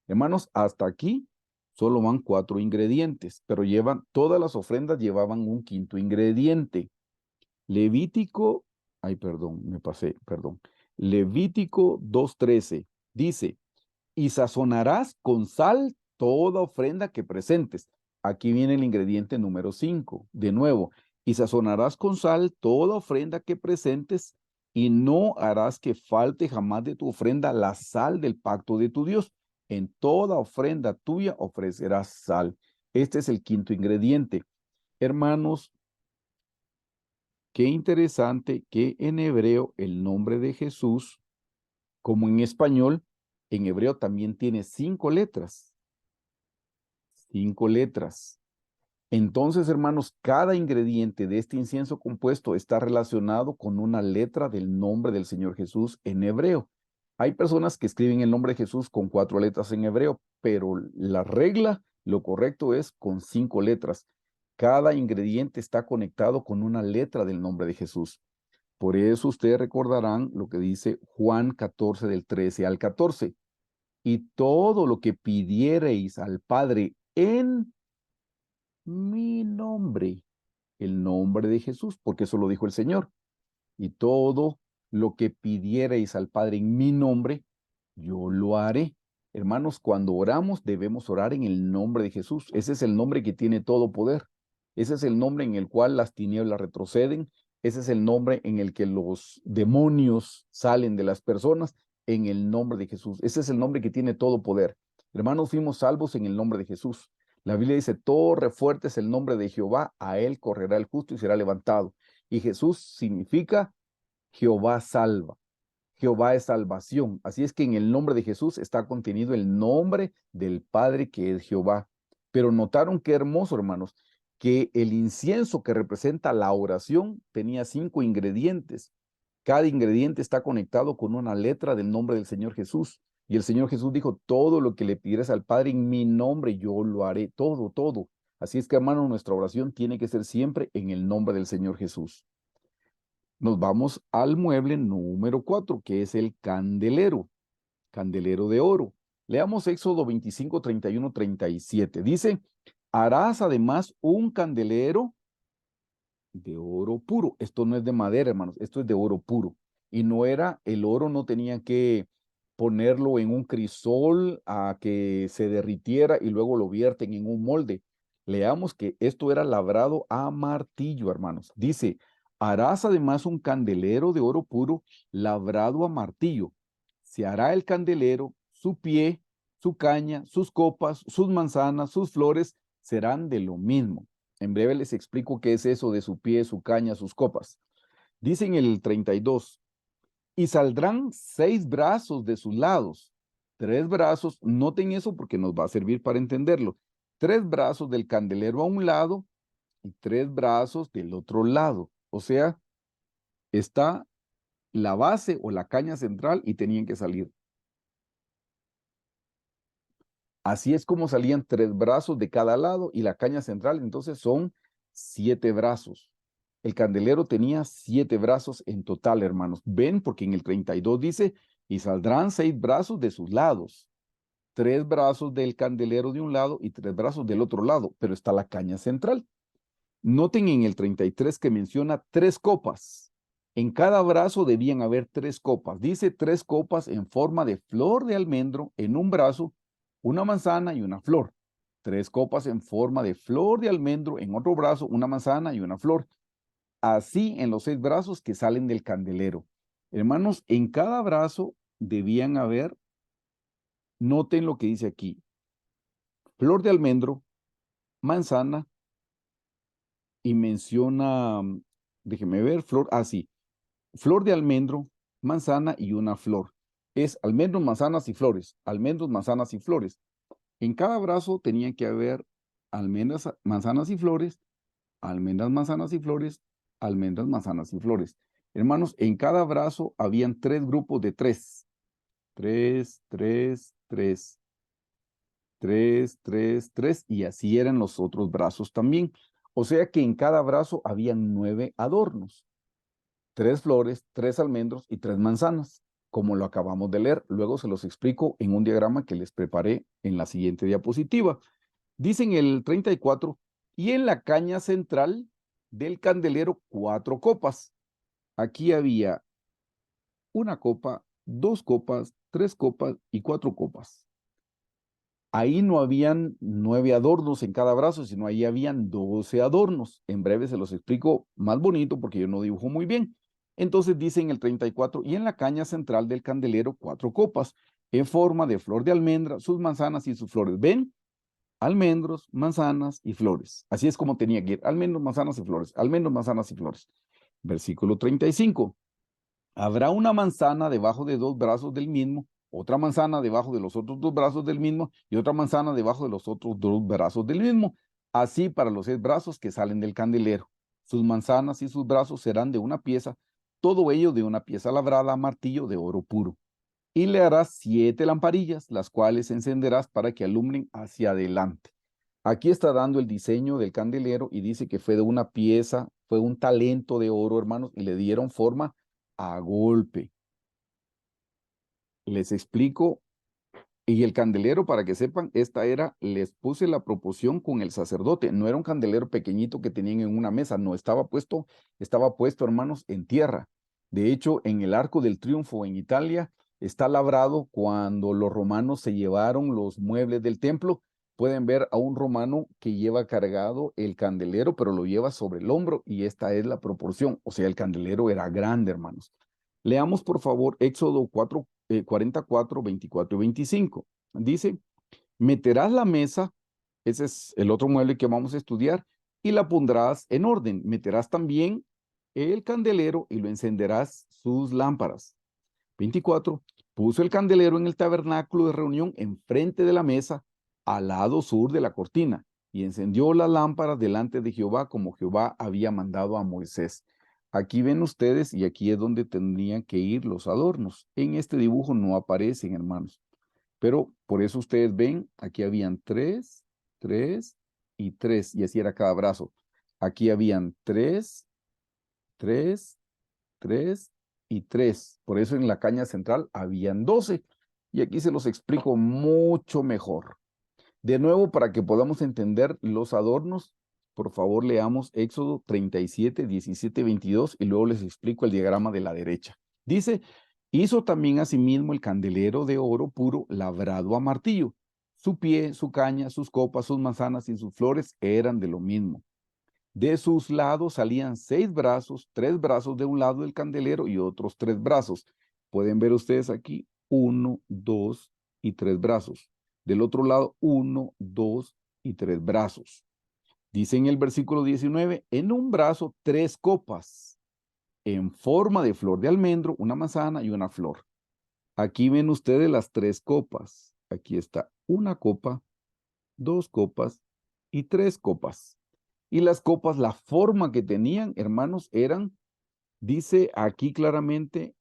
Hermanos, hasta aquí solo van 4 ingredientes, pero todas las ofrendas llevaban un 5º ingrediente. Levítico, me pasé, perdón. Levítico 2:13 dice: y sazonarás con sal toda ofrenda que presentes. Aquí viene el ingrediente número 5. De nuevo, y sazonarás con sal toda ofrenda que presentes, y no harás que falte jamás de tu ofrenda la sal del pacto de tu Dios. En toda ofrenda tuya ofrecerás sal. Este es el 5º ingrediente. Hermanos, qué interesante que en hebreo el nombre de Jesús, como en español, en hebreo también tiene 5 letras. 5 letras. Entonces, hermanos, cada ingrediente de este incienso compuesto está relacionado con una letra del nombre del Señor Jesús en hebreo. Hay personas que escriben el nombre de Jesús con 4 letras en hebreo, pero la regla, lo correcto es con 5 letras. Cada ingrediente está conectado con una letra del nombre de Jesús. Por eso ustedes recordarán lo que dice Juan 14 del 13 al 14. Y todo lo que pidiereis al Padre en mi nombre, el nombre de Jesús, porque eso lo dijo el Señor. Y todo lo que pidiereis al Padre en mi nombre, yo lo haré. Hermanos, cuando oramos debemos orar en el nombre de Jesús. Ese es el nombre que tiene todo poder. Ese es el nombre en el cual las tinieblas retroceden. Ese es el nombre en el que los demonios salen de las personas, en el nombre de Jesús. Ese es el nombre que tiene todo poder. Hermanos, fuimos salvos en el nombre de Jesús. La Biblia dice: torre fuerte es el nombre de Jehová, a él correrá el justo y será levantado. Y Jesús significa Jehová salva. Jehová es salvación. Así es que en el nombre de Jesús está contenido el nombre del Padre, que es Jehová. Pero notaron qué hermoso, hermanos, que el incienso que representa la oración tenía 5 ingredientes. Cada ingrediente está conectado con una letra del nombre del Señor Jesús. Y el Señor Jesús dijo: todo lo que le pidieras al Padre en mi nombre, yo lo haré. Todo, todo. Así es que, hermano, nuestra oración tiene que ser siempre en el nombre del Señor Jesús. Nos vamos al mueble número 4, que es el candelero de oro. Leamos Éxodo 25, 31, 37. Dice: harás además un candelero de oro puro. Esto no es de madera, hermanos, esto es de oro puro. Y no era, el oro no tenía que ponerlo en un crisol a que se derritiera y luego lo vierten en un molde. Leamos que esto era labrado a martillo, hermanos. Dice: harás además un candelero de oro puro labrado a martillo. Se hará el candelero, su pie, su caña, sus copas, sus manzanas, sus flores serán de lo mismo. En breve les explico qué es eso de su pie, su caña, sus copas. Dice en el 32, y saldrán 6 brazos de sus lados. 3 brazos, noten eso porque nos va a servir para entenderlo. 3 brazos del candelero a un lado y 3 brazos del otro lado. O sea, está la base o la caña central y tenían que salir. Así es como salían 3 brazos de cada lado y la caña central, entonces son 7 brazos. El candelero tenía 7 brazos en total, hermanos. Ven, porque en el 32 dice, y saldrán 6 brazos de sus lados. 3 brazos del candelero de un lado y 3 brazos del otro lado, pero está la caña central. Noten en el 33 que menciona 3 copas. En cada brazo debían haber 3 copas. Dice 3 copas en forma de flor de almendro en un brazo, una manzana y una flor. 3 copas en forma de flor de almendro en otro brazo, una manzana y una flor. Así en los 6 brazos que salen del candelero. Hermanos, en cada brazo debían haber, noten lo que dice aquí, flor de almendro, manzana y menciona, déjeme ver, flor, sí, flor de almendro, manzana y una flor. Es almendros, manzanas y flores, almendros, manzanas y flores. En cada brazo tenían que haber almendras, manzanas y flores, almendras, manzanas y flores, almendras, manzanas y flores. Hermanos, en cada brazo habían 3 grupos de 3. 3, 3, 3. 3, 3, 3, y así eran los otros brazos también. O sea que en cada brazo habían 9 adornos, 3 flores, 3 almendros y 3 manzanas, como lo acabamos de leer. Luego se los explico en un diagrama que les preparé en la siguiente diapositiva. Dicen el 34, y en la caña central del candelero 4 copas. Aquí había una copa, 2 copas, 3 copas y 4 copas. Ahí no habían 9 adornos en cada brazo, sino ahí habían 12 adornos. En breve se los explico más bonito porque yo no dibujo muy bien. Entonces dice en el 34, y en la caña central del candelero 4 copas, en forma de flor de almendra, sus manzanas y sus flores. ¿Ven? Almendros, manzanas y flores. Así es como tenía que ir. Almendros, manzanas y flores. Almendros, manzanas y flores. Versículo 35. Habrá una manzana debajo de 2 brazos del mismo, otra manzana debajo de los otros 2 brazos del mismo y otra manzana debajo de los otros 2 brazos del mismo. Así para los 6 brazos que salen del candelero. Sus manzanas y sus brazos serán de una pieza, todo ello de una pieza labrada a martillo de oro puro. Y le harás 7 lamparillas, las cuales encenderás para que alumbren hacia adelante. Aquí está dando el diseño del candelero y dice que fue de una pieza, fue un talento de oro, hermanos, y le dieron forma a golpe. Les explico. Y el candelero, para que sepan, esta era, les puse la proporción con el sacerdote. No era un candelero pequeñito que tenían en una mesa, no, estaba puesto, hermanos, en tierra. De hecho, en el Arco del Triunfo en Italia está labrado cuando los romanos se llevaron los muebles del templo. Pueden ver a un romano que lleva cargado el candelero, pero lo lleva sobre el hombro y esta es la proporción. O sea, el candelero era grande, hermanos. Leamos, por favor, Éxodo 44, 24 y 25. Dice, meterás la mesa, ese es el otro mueble que vamos a estudiar, y la pondrás en orden. Meterás también el candelero y lo encenderás sus lámparas. 24. Puso el candelero en el tabernáculo de reunión enfrente de la mesa, al lado sur de la cortina, y encendió las lámparas delante de Jehová como Jehová había mandado a Moisés. Aquí ven ustedes, y aquí es donde tendrían que ir los adornos. En este dibujo no aparecen, hermanos. Pero por eso ustedes ven, aquí habían 3, 3 y 3, y así era cada brazo. Aquí habían 3, 3, 3 y 3. Por eso en la caña central habían 12. Y aquí se los explico mucho mejor. De nuevo, para que podamos entender los adornos, por favor leamos Éxodo 37, 17, 22 y luego les explico el diagrama de la derecha. Dice, hizo también asimismo el candelero de oro puro labrado a martillo. Su pie, su caña, sus copas, sus manzanas y sus flores eran de lo mismo. De sus lados salían 6 brazos, 3 brazos de un lado del candelero y otros 3 brazos. Pueden ver ustedes aquí 1, 2 y 3 brazos. Del otro lado 1, 2 y 3 brazos. Dice en el versículo 19, en un brazo 3 copas, en forma de flor de almendro, una manzana y una flor. Aquí ven ustedes las 3 copas. Aquí está una copa, 2 copas y 3 copas. Y las copas, la forma que tenían, hermanos, eran, dice aquí claramente,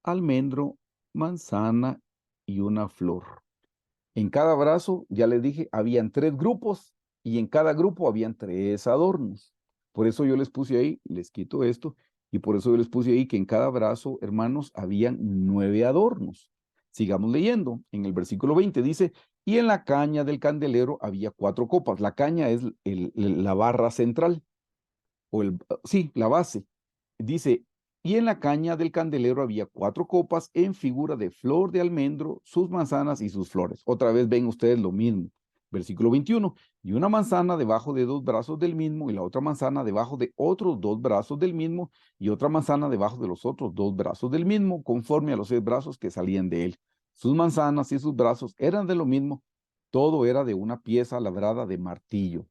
almendro, manzana y una flor. En cada brazo, ya les dije, habían 3 grupos y en cada grupo habían 3 adornos. Por eso yo les puse ahí, les quito esto, y por eso yo les puse ahí que en cada brazo, hermanos, habían 9 adornos. Sigamos leyendo. En el versículo 20 dice, y en la caña del candelero había 4 copas. La caña es la barra central, o sí, la base. Dice, y en la caña del candelero había 4 copas en figura de flor de almendro, sus manzanas y sus flores. Otra vez ven ustedes lo mismo. Versículo 21, y una manzana debajo de 2 brazos del mismo, y la otra manzana debajo de otros 2 brazos del mismo, y otra manzana debajo de los otros 2 brazos del mismo, conforme a los 6 brazos que salían de él. Sus manzanas y sus brazos eran de lo mismo, todo era de una pieza labrada de martillo.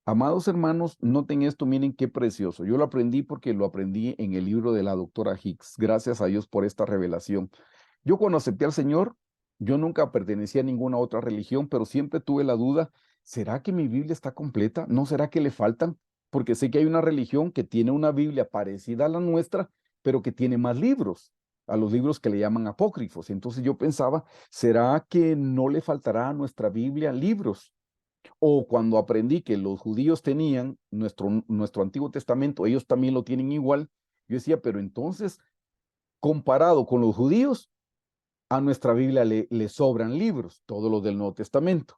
Amados hermanos, noten esto, miren qué precioso. Yo lo aprendí porque lo aprendí en el libro de la doctora Hicks. Gracias a Dios por esta revelación. Yo cuando acepté al Señor, yo nunca pertenecía a ninguna otra religión, pero siempre tuve la duda, ¿será que mi Biblia está completa? ¿No será que le faltan? Porque sé que hay una religión que tiene una Biblia parecida a la nuestra, pero que tiene más libros, a los libros que le llaman apócrifos. Entonces yo pensaba, ¿será que no le faltará a nuestra Biblia libros? O cuando aprendí que los judíos tenían nuestro Antiguo Testamento, ellos también lo tienen igual, yo decía, pero entonces, comparado con los judíos, a nuestra Biblia le sobran libros, todos los del Nuevo Testamento.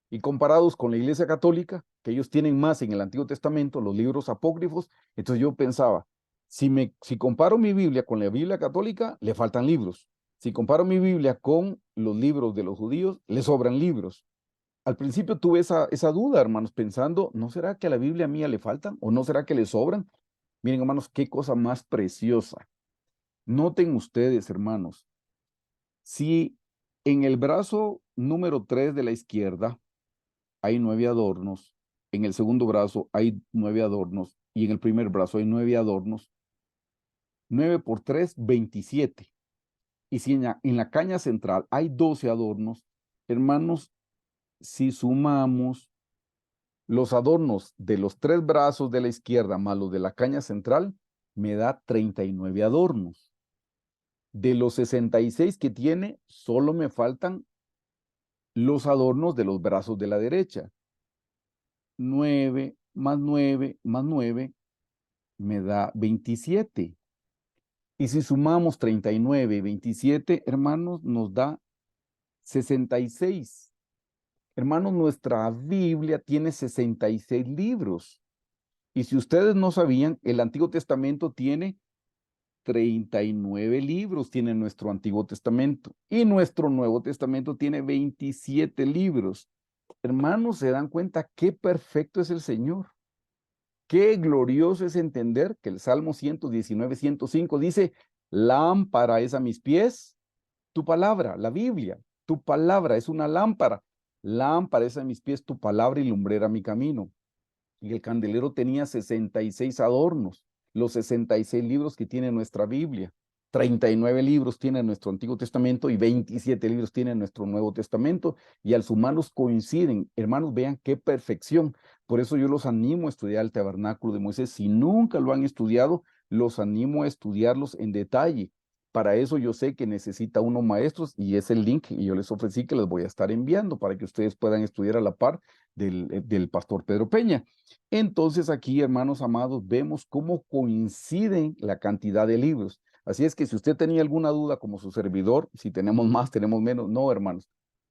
Y comparados con la Iglesia Católica, que ellos tienen más en el Antiguo Testamento, los libros apócrifos, entonces yo pensaba, si comparo mi Biblia con la Biblia católica, le faltan libros. Si comparo mi Biblia con los libros de los judíos, le sobran libros. Al principio tuve esa duda, hermanos, pensando, ¿no será que a la Biblia mía le faltan o no será que le sobran? Miren, hermanos, qué cosa más preciosa. Noten ustedes, hermanos, si en el brazo número 3 de la izquierda hay 9 adornos, en el segundo brazo hay 9 adornos y en el primer brazo hay 9 adornos, 9 por 3, 27. Y si en la caña central hay 12 adornos, hermanos, si sumamos los adornos de los 3 brazos de la izquierda más los de la caña central, me da 39 adornos. De los 66 que tiene, solo me faltan los adornos de los brazos de la derecha. 9 más 9 más 9 me da 27. Y si sumamos 39 y 27, hermanos, nos da 66. Hermanos, nuestra Biblia tiene 66 libros. Y si ustedes no sabían, el Antiguo Testamento tiene 39 libros, tiene nuestro Antiguo Testamento. Y nuestro Nuevo Testamento tiene 27 libros. Hermanos, ¿se dan cuenta qué perfecto es el Señor? Qué glorioso es entender que el Salmo 119, 105 dice, lámpara es a mis pies tu palabra, la Biblia. Tu palabra es una lámpara. Lámpara es a mis pies tu palabra y lumbrera mi camino. Y el candelero tenía 66 adornos, los 66 libros que tiene nuestra Biblia. 39 libros tiene nuestro Antiguo Testamento y 27 libros tiene nuestro Nuevo Testamento, y al sumarlos coinciden. Hermanos, vean qué perfección. Por eso yo los animo a estudiar el Tabernáculo de Moisés. Si nunca lo han estudiado, los animo a estudiarlos en detalle. Para eso yo sé que necesita unos maestros y es el link y yo les ofrecí que les voy a estar enviando para que ustedes puedan estudiar a la par del pastor Pedro Peña. Entonces aquí, hermanos amados, vemos cómo coinciden la cantidad de libros. Así es que si usted tenía alguna duda como su servidor, si tenemos más, tenemos menos, no, hermanos.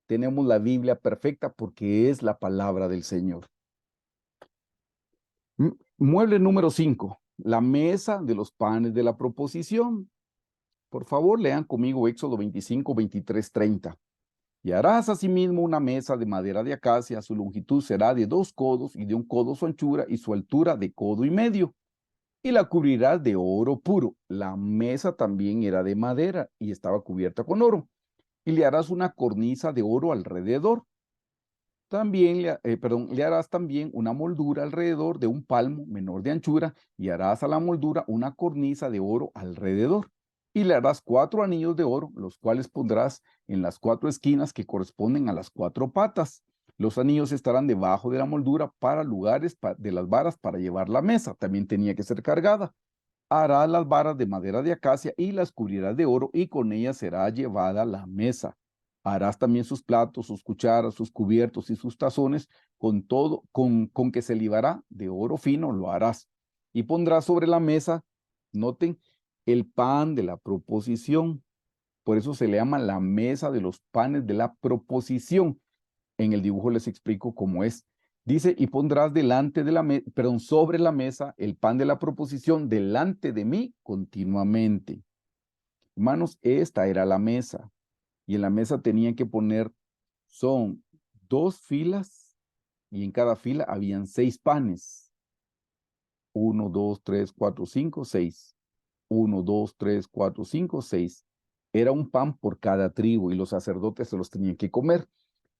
Tenemos la Biblia perfecta porque es la palabra del Señor. Mueble número 5, la mesa de los panes de la proposición. Por favor, lean conmigo Éxodo 25, 23, 30. Y harás asimismo una mesa de madera de acacia, su longitud será de 2 codos y de 1 codo su anchura y su altura de codo y medio. Y la cubrirás de oro puro. La mesa también era de madera y estaba cubierta con oro. Y le harás una cornisa de oro alrededor. También le harás también una moldura alrededor de 1 palmo menor de anchura y harás a la moldura una cornisa de oro alrededor. Y le harás 4 anillos de oro, los cuales pondrás en las 4 esquinas que corresponden a las 4 patas. Los anillos estarán debajo de la moldura para lugares de las varas para llevar la mesa. También tenía que ser cargada. Harás las varas de madera de acacia y las cubrirás de oro, y con ellas será llevada la mesa. Harás también sus platos, sus cucharas, sus cubiertos y sus tazones, con todo, con que se libará de oro fino lo harás. Y pondrás sobre la mesa, noten, el pan de la proposición. Por eso se le llama la mesa de los panes de la proposición. En el dibujo les explico cómo es. Dice, y pondrás delante de sobre la mesa el pan de la proposición delante de mí continuamente. Hermanos, esta era la mesa. Y en la mesa tenían que poner, son 2 filas, y en cada fila habían 6 panes. 1, 2, 3, 4, 5, 6. 1, 2, 3, 4, 5, 6. Era un pan por cada tribu, y los sacerdotes se los tenían que comer.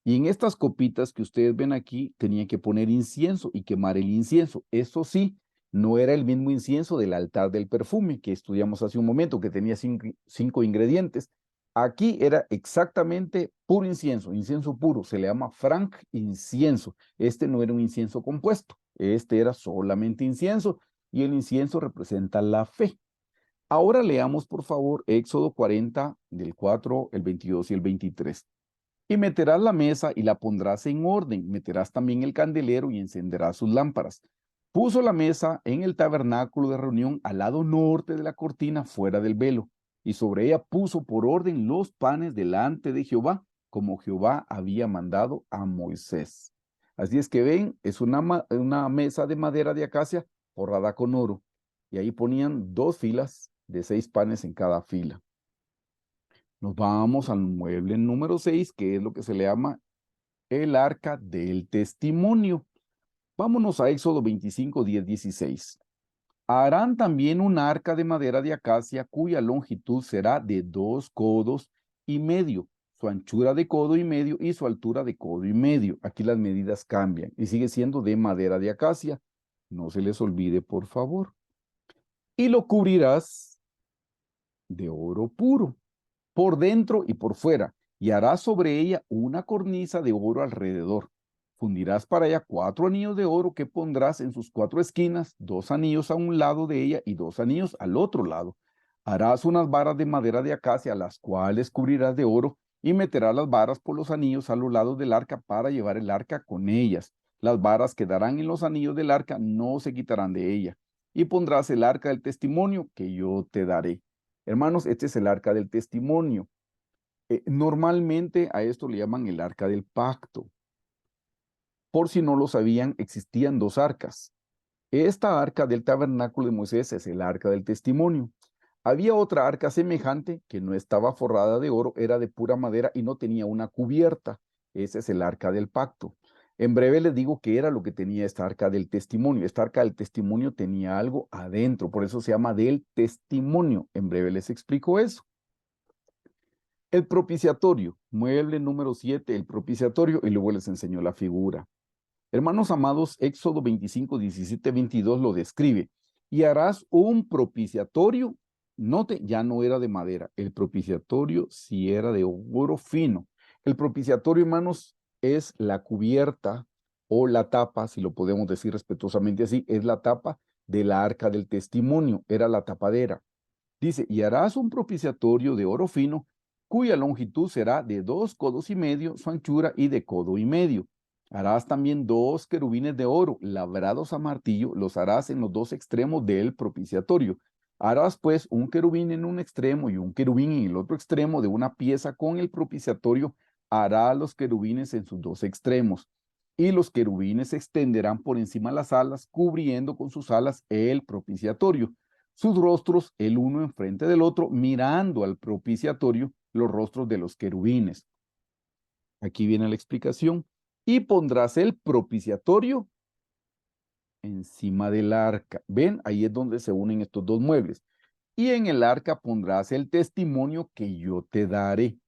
Y en estas copitas que ustedes ven aquí, tenían que poner incienso y quemar el incienso. Eso sí, no era el mismo incienso del altar del perfume que estudiamos hace un momento, que tenía 5 ingredientes. Aquí era exactamente puro incienso puro. Se le llama franc incienso. Este no era un incienso compuesto, este era solamente incienso, y el incienso representa la fe. Ahora leamos, por favor, Éxodo 40, del 4, el 22 y el 23. Y meterás la mesa y la pondrás en orden. Meterás también el candelero y encenderás sus lámparas. Puso la mesa en el tabernáculo de reunión al lado norte de la cortina, fuera del velo. Y sobre ella puso por orden los panes delante de Jehová, como Jehová había mandado a Moisés. Así es que ven, es una mesa de madera de acacia forrada con oro. Y ahí ponían 2 filas de 6 panes en cada fila. Nos vamos al mueble número 6, que es lo que se le llama el arca del testimonio. Vámonos a Éxodo 25, 10, 16. Harán también un arca de madera de acacia, cuya longitud será de 2 codos y medio, su anchura de codo y medio y su altura de codo y medio. Aquí las medidas cambian y sigue siendo de madera de acacia. No se les olvide, por favor. Y lo cubrirás de oro puro, por dentro y por fuera, y harás sobre ella una cornisa de oro alrededor. Fundirás para ella 4 anillos de oro que pondrás en sus 4 esquinas, 2 anillos a un lado de ella y 2 anillos al otro lado. Harás unas varas de madera de acacia, las cuales cubrirás de oro, y meterás las varas por los anillos a los lados del arca para llevar el arca con ellas. Las varas quedarán en los anillos del arca, no se quitarán de ella. Y pondrás el arca del testimonio que yo te daré. Hermanos, este es el arca del testimonio. Normalmente a esto le llaman el arca del pacto. Por si no lo sabían, existían 2 arcas. Esta arca del tabernáculo de Moisés es el arca del testimonio. Había otra arca semejante que no estaba forrada de oro, era de pura madera y no tenía una cubierta. Ese es el arca del pacto. En breve les digo qué era lo que tenía esta arca del testimonio. Esta arca del testimonio tenía algo adentro, por eso se llama del testimonio. En breve les explico eso. El propiciatorio, mueble número 7, el propiciatorio, y luego les enseño la figura. Hermanos amados, Éxodo 25, 17, 22 lo describe. Y harás un propiciatorio. Note, ya no era de madera. El propiciatorio sí era de oro fino. El propiciatorio, hermanos, es la cubierta o la tapa, si lo podemos decir respetuosamente así, es la tapa de la arca del testimonio. Era la tapadera. Dice, y harás un propiciatorio de oro fino, cuya longitud será de 2 codos y medio, su anchura y de codo y medio. Harás también 2 querubines de oro, labrados a martillo, los harás en los 2 extremos del propiciatorio. Harás pues un querubín en un extremo y un querubín en el otro extremo de una pieza con el propiciatorio. Harás los querubines en sus 2 extremos. Y los querubines se extenderán por encima de las alas, cubriendo con sus alas el propiciatorio. Sus rostros, el uno enfrente del otro, mirando al propiciatorio, los rostros de los querubines. Aquí viene la explicación. Y pondrás el propiciatorio encima del arca. ¿Ven? Ahí es donde se unen estos 2 muebles. Y en el arca pondrás el testimonio que yo te daré.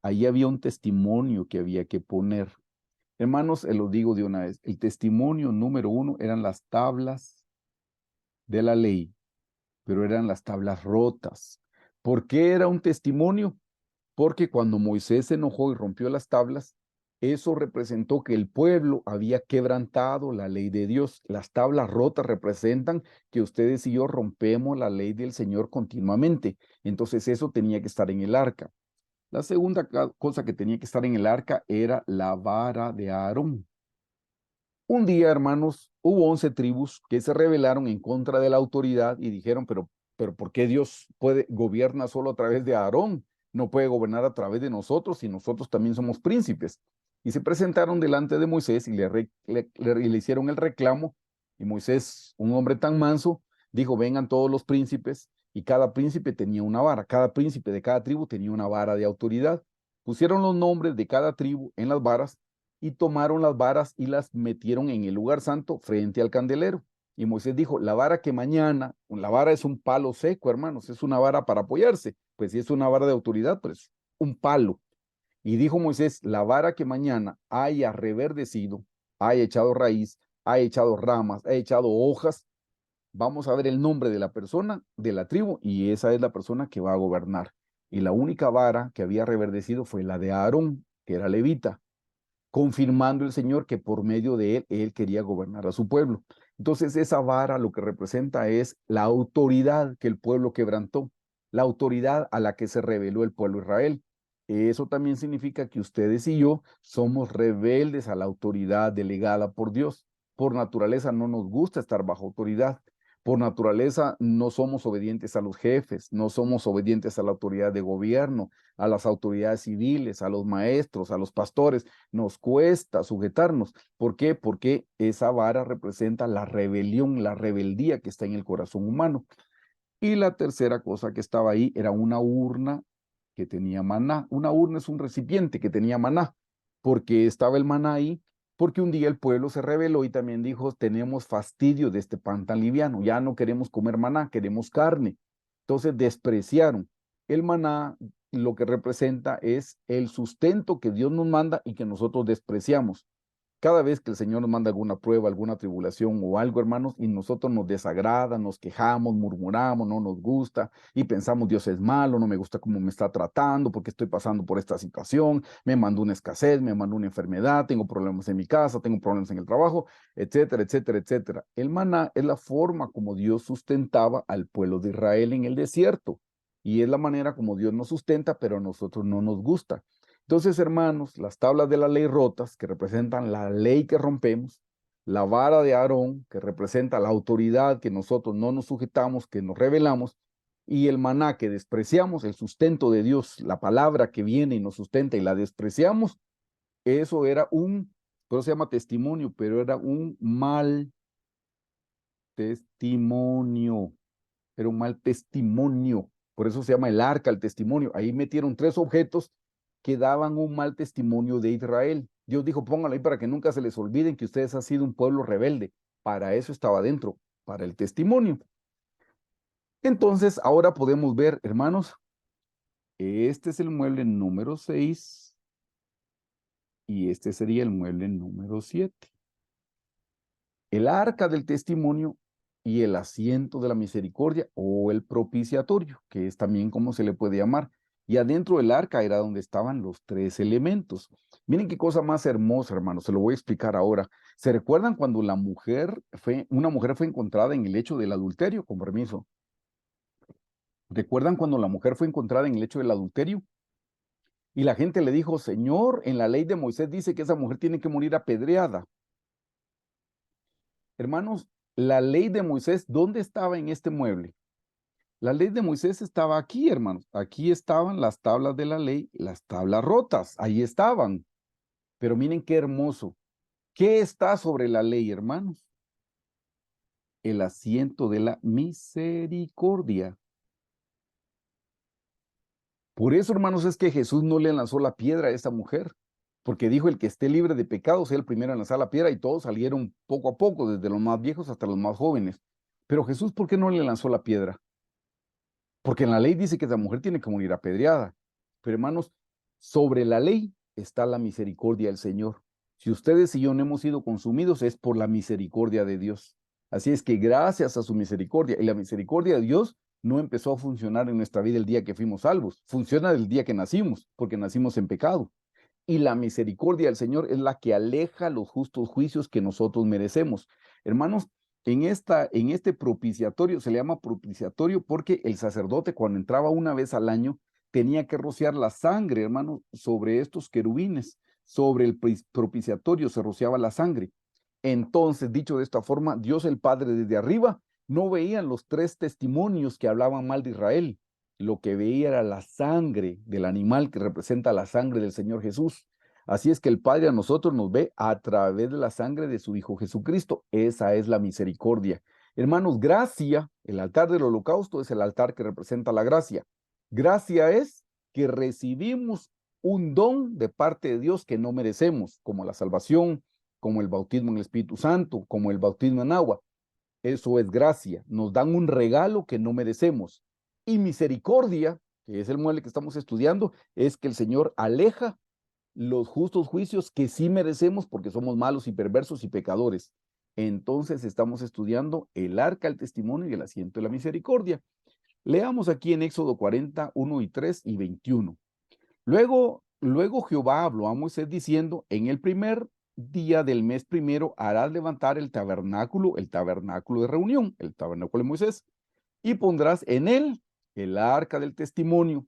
Ahí había un testimonio que había que poner. Hermanos, se lo digo de una vez. El testimonio número 1 eran las tablas de la ley, pero eran las tablas rotas. ¿Por qué era un testimonio? Porque cuando Moisés se enojó y rompió las tablas, Eso representó que el pueblo había quebrantado la ley de Dios. Las tablas rotas representan que ustedes y yo rompemos la ley del Señor continuamente. Entonces eso tenía que estar en el arca. La segunda cosa que tenía que estar en el arca era la vara de Aarón. Un día, hermanos, hubo 11 tribus que se rebelaron en contra de la autoridad y dijeron, pero ¿por qué Dios gobierna solo a través de Aarón? No puede gobernar a través de nosotros y nosotros también somos príncipes. Y se presentaron delante de Moisés y le hicieron el reclamo. Y Moisés, un hombre tan manso, dijo, vengan todos los príncipes. Y cada príncipe tenía una vara. Cada príncipe de cada tribu tenía una vara de autoridad. Pusieron los nombres de cada tribu en las varas y tomaron las varas y las metieron en el lugar santo frente al candelero. Y Moisés dijo, la vara que mañana, la vara es un palo seco, hermanos, es una vara para apoyarse, pues si es una vara de autoridad, pues un palo. Y dijo Moisés, la vara que mañana haya reverdecido, haya echado raíz, haya echado ramas, haya echado hojas, vamos a ver el nombre de la persona, de la tribu, y esa es la persona que va a gobernar. Y la única vara que había reverdecido fue la de Aarón, que era levita, confirmando el Señor que por medio de él quería gobernar a su pueblo. Entonces esa vara lo que representa es la autoridad que el pueblo quebrantó, la autoridad a la que se rebeló el pueblo de Israel. Eso también significa que ustedes y yo somos rebeldes a la autoridad delegada por Dios. Por naturaleza no nos gusta estar bajo autoridad. Por naturaleza no somos obedientes a los jefes, no somos obedientes a la autoridad de gobierno, a las autoridades civiles, a los maestros, a los pastores. Nos cuesta sujetarnos. ¿Por qué? Porque esa vara representa la rebelión, la rebeldía que está en el corazón humano. Y la tercera cosa que estaba ahí era una urna que tenía maná. Una urna es un recipiente que tenía maná. Porque estaba el maná ahí, porque un día el pueblo se rebeló y también dijo, tenemos fastidio de este pan tan liviano, ya no queremos comer maná, queremos carne. Entonces despreciaron. El maná lo que representa es el sustento que Dios nos manda y que nosotros despreciamos. Cada vez que el Señor nos manda alguna prueba, alguna tribulación o algo, hermanos, y nosotros nos desagrada, nos quejamos, murmuramos, no nos gusta y pensamos, Dios es malo, no me gusta cómo me está tratando, porque estoy pasando por esta situación, me mandó una escasez, me mandó una enfermedad, tengo problemas en mi casa, tengo problemas en el trabajo, etcétera, etcétera, etcétera. El maná es la forma como Dios sustentaba al pueblo de Israel en el desierto y es la manera como Dios nos sustenta, pero a nosotros no nos gusta. Entonces, hermanos, las tablas de la ley rotas, que representan la ley que rompemos, la vara de Aarón, que representa la autoridad que nosotros no nos sujetamos, que nos rebelamos, y el maná que despreciamos, el sustento de Dios, la palabra que viene y nos sustenta y la despreciamos, eso era por eso se llama testimonio, pero era un mal testimonio, era un mal testimonio. Por eso se llama el arca, el testimonio. Ahí metieron 3 objetos que daban un mal testimonio de Israel. Dios dijo, pónganlo ahí para que nunca se les olviden que ustedes han sido un pueblo rebelde. Para eso estaba dentro, para el testimonio. Entonces, ahora podemos ver, hermanos, este es el mueble número 6 y este sería el mueble número 7. El arca del testimonio y el asiento de la misericordia o el propiciatorio, que es también como se le puede llamar. Y adentro del arca era donde estaban los 3 elementos. Miren qué cosa más hermosa, hermanos, se lo voy a explicar ahora. ¿Se recuerdan cuando una mujer fue encontrada en el hecho del adulterio? Con permiso. ¿Recuerdan cuando la mujer fue encontrada en el hecho del adulterio? Y la gente le dijo, Señor, en la ley de Moisés dice que esa mujer tiene que morir apedreada. Hermanos, la ley de Moisés, ¿dónde estaba en este mueble? La ley de Moisés estaba aquí, hermanos. Aquí estaban las tablas de la ley, las tablas rotas, ahí estaban. Pero miren qué hermoso. ¿Qué está sobre la ley, hermanos? El asiento de la misericordia. Por eso, hermanos, es que Jesús no le lanzó la piedra a esa mujer, porque dijo, el que esté libre de pecados sea el primero en lanzar la piedra, y todos salieron poco a poco, desde los más viejos hasta los más jóvenes. Pero Jesús, ¿por qué no le lanzó la piedra? Porque en la ley dice que esa mujer tiene que morir apedreada. Pero hermanos, sobre la ley está la misericordia del Señor. Si ustedes y yo no hemos sido consumidos es por la misericordia de Dios. Así es que gracias a su misericordia, y la misericordia de Dios no empezó a funcionar en nuestra vida el día que fuimos salvos. Funciona el día que nacimos, porque nacimos en pecado. Y la misericordia del Señor es la que aleja los justos juicios que nosotros merecemos. Hermanos, en este propiciatorio, se le llama propiciatorio porque el sacerdote cuando entraba una vez al año tenía que rociar la sangre, hermanos, sobre estos querubines. Sobre el propiciatorio se rociaba la sangre. Entonces, dicho de esta forma, Dios el Padre desde arriba no veían los tres testimonios que hablaban mal de Israel. Lo que veía era la sangre del animal que representa la sangre del Señor Jesús. Así es que el Padre a nosotros nos ve a través de la sangre de su Hijo Jesucristo. Esa es la misericordia. Hermanos, gracia, el altar del holocausto es el altar que representa la gracia. Gracia es que recibimos un don de parte de Dios que no merecemos, como la salvación, como el bautismo en el Espíritu Santo, como el bautismo en agua. Eso es gracia. Nos dan un regalo que no merecemos. Y misericordia, que es el mueble que estamos estudiando, es que el Señor aleja los justos juicios que sí merecemos porque somos malos y perversos y pecadores. Entonces estamos estudiando el arca del testimonio y el asiento de la misericordia. Leamos aquí en Éxodo 40, 1 y 3 y 21. Luego Jehová habló a Moisés diciendo, en el primer día del mes primero harás levantar el tabernáculo de reunión, el tabernáculo de Moisés, y pondrás en él el arca del testimonio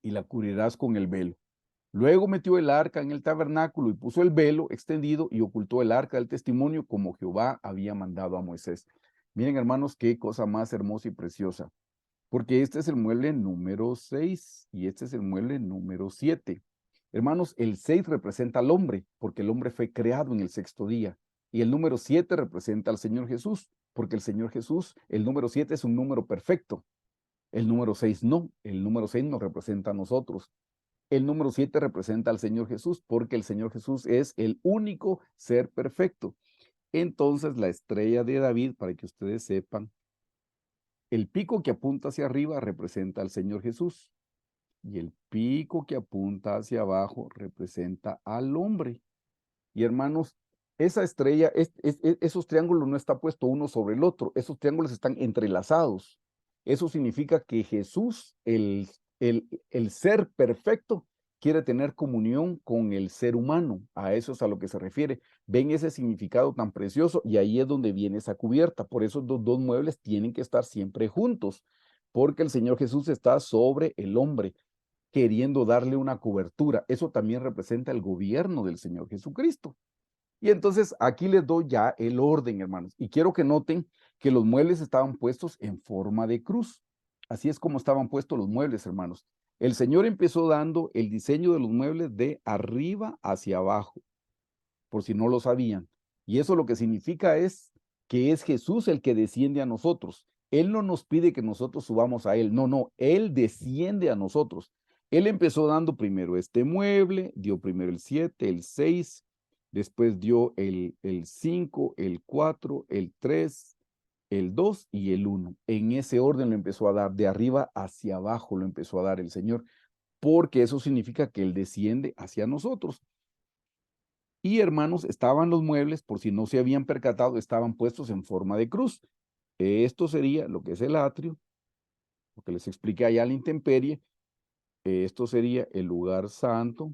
y la cubrirás con el velo. Luego metió el arca en el tabernáculo y puso el velo extendido y ocultó el arca del testimonio como Jehová había mandado a Moisés. Miren, hermanos, qué cosa más hermosa y preciosa, porque este es el mueble número 6 y este es el mueble número 7. Hermanos, el 6 representa al hombre, porque el hombre fue creado en el sexto día. Y el número 7 representa al Señor Jesús, porque el Señor Jesús, el número 7 es un número perfecto. El número 6 no, el número 6 nos representa a nosotros. El número 7 representa al Señor Jesús, porque el Señor Jesús es el único ser perfecto. Entonces, la estrella de David, para que ustedes sepan, el pico que apunta hacia arriba representa al Señor Jesús y el pico que apunta hacia abajo representa al hombre. Y hermanos, esa estrella, esos triángulos no están puestos uno sobre el otro, esos triángulos están entrelazados. Eso significa que Jesús, el ser perfecto, quiere tener comunión con el ser humano. A eso es a lo que se refiere. Ven ese significado tan precioso y ahí es donde viene esa cubierta. Por eso los dos muebles tienen que estar siempre juntos, porque el Señor Jesús está sobre el hombre, queriendo darle una cobertura. Eso también representa el gobierno del Señor Jesucristo. Y entonces aquí les doy ya el orden, hermanos. Y quiero que noten que los muebles estaban puestos en forma de cruz. Así es como estaban puestos los muebles, hermanos. El Señor empezó dando el diseño de los muebles de arriba hacia abajo, por si no lo sabían. Y eso lo que significa es que es Jesús el que desciende a nosotros. Él no nos pide que nosotros subamos a Él. No, no, Él desciende a nosotros. Él empezó dando primero este mueble, dio primero el 7, el 6, después dio el 5, el 4, el 3, el 2 y el 1. En ese orden lo empezó a dar, de arriba hacia abajo lo empezó a dar el Señor, porque eso significa que Él desciende hacia nosotros. Y hermanos, estaban los muebles, por si no se habían percatado, estaban puestos en forma de cruz. Esto sería lo que es el atrio, lo que les expliqué allá a la intemperie. Esto sería el lugar santo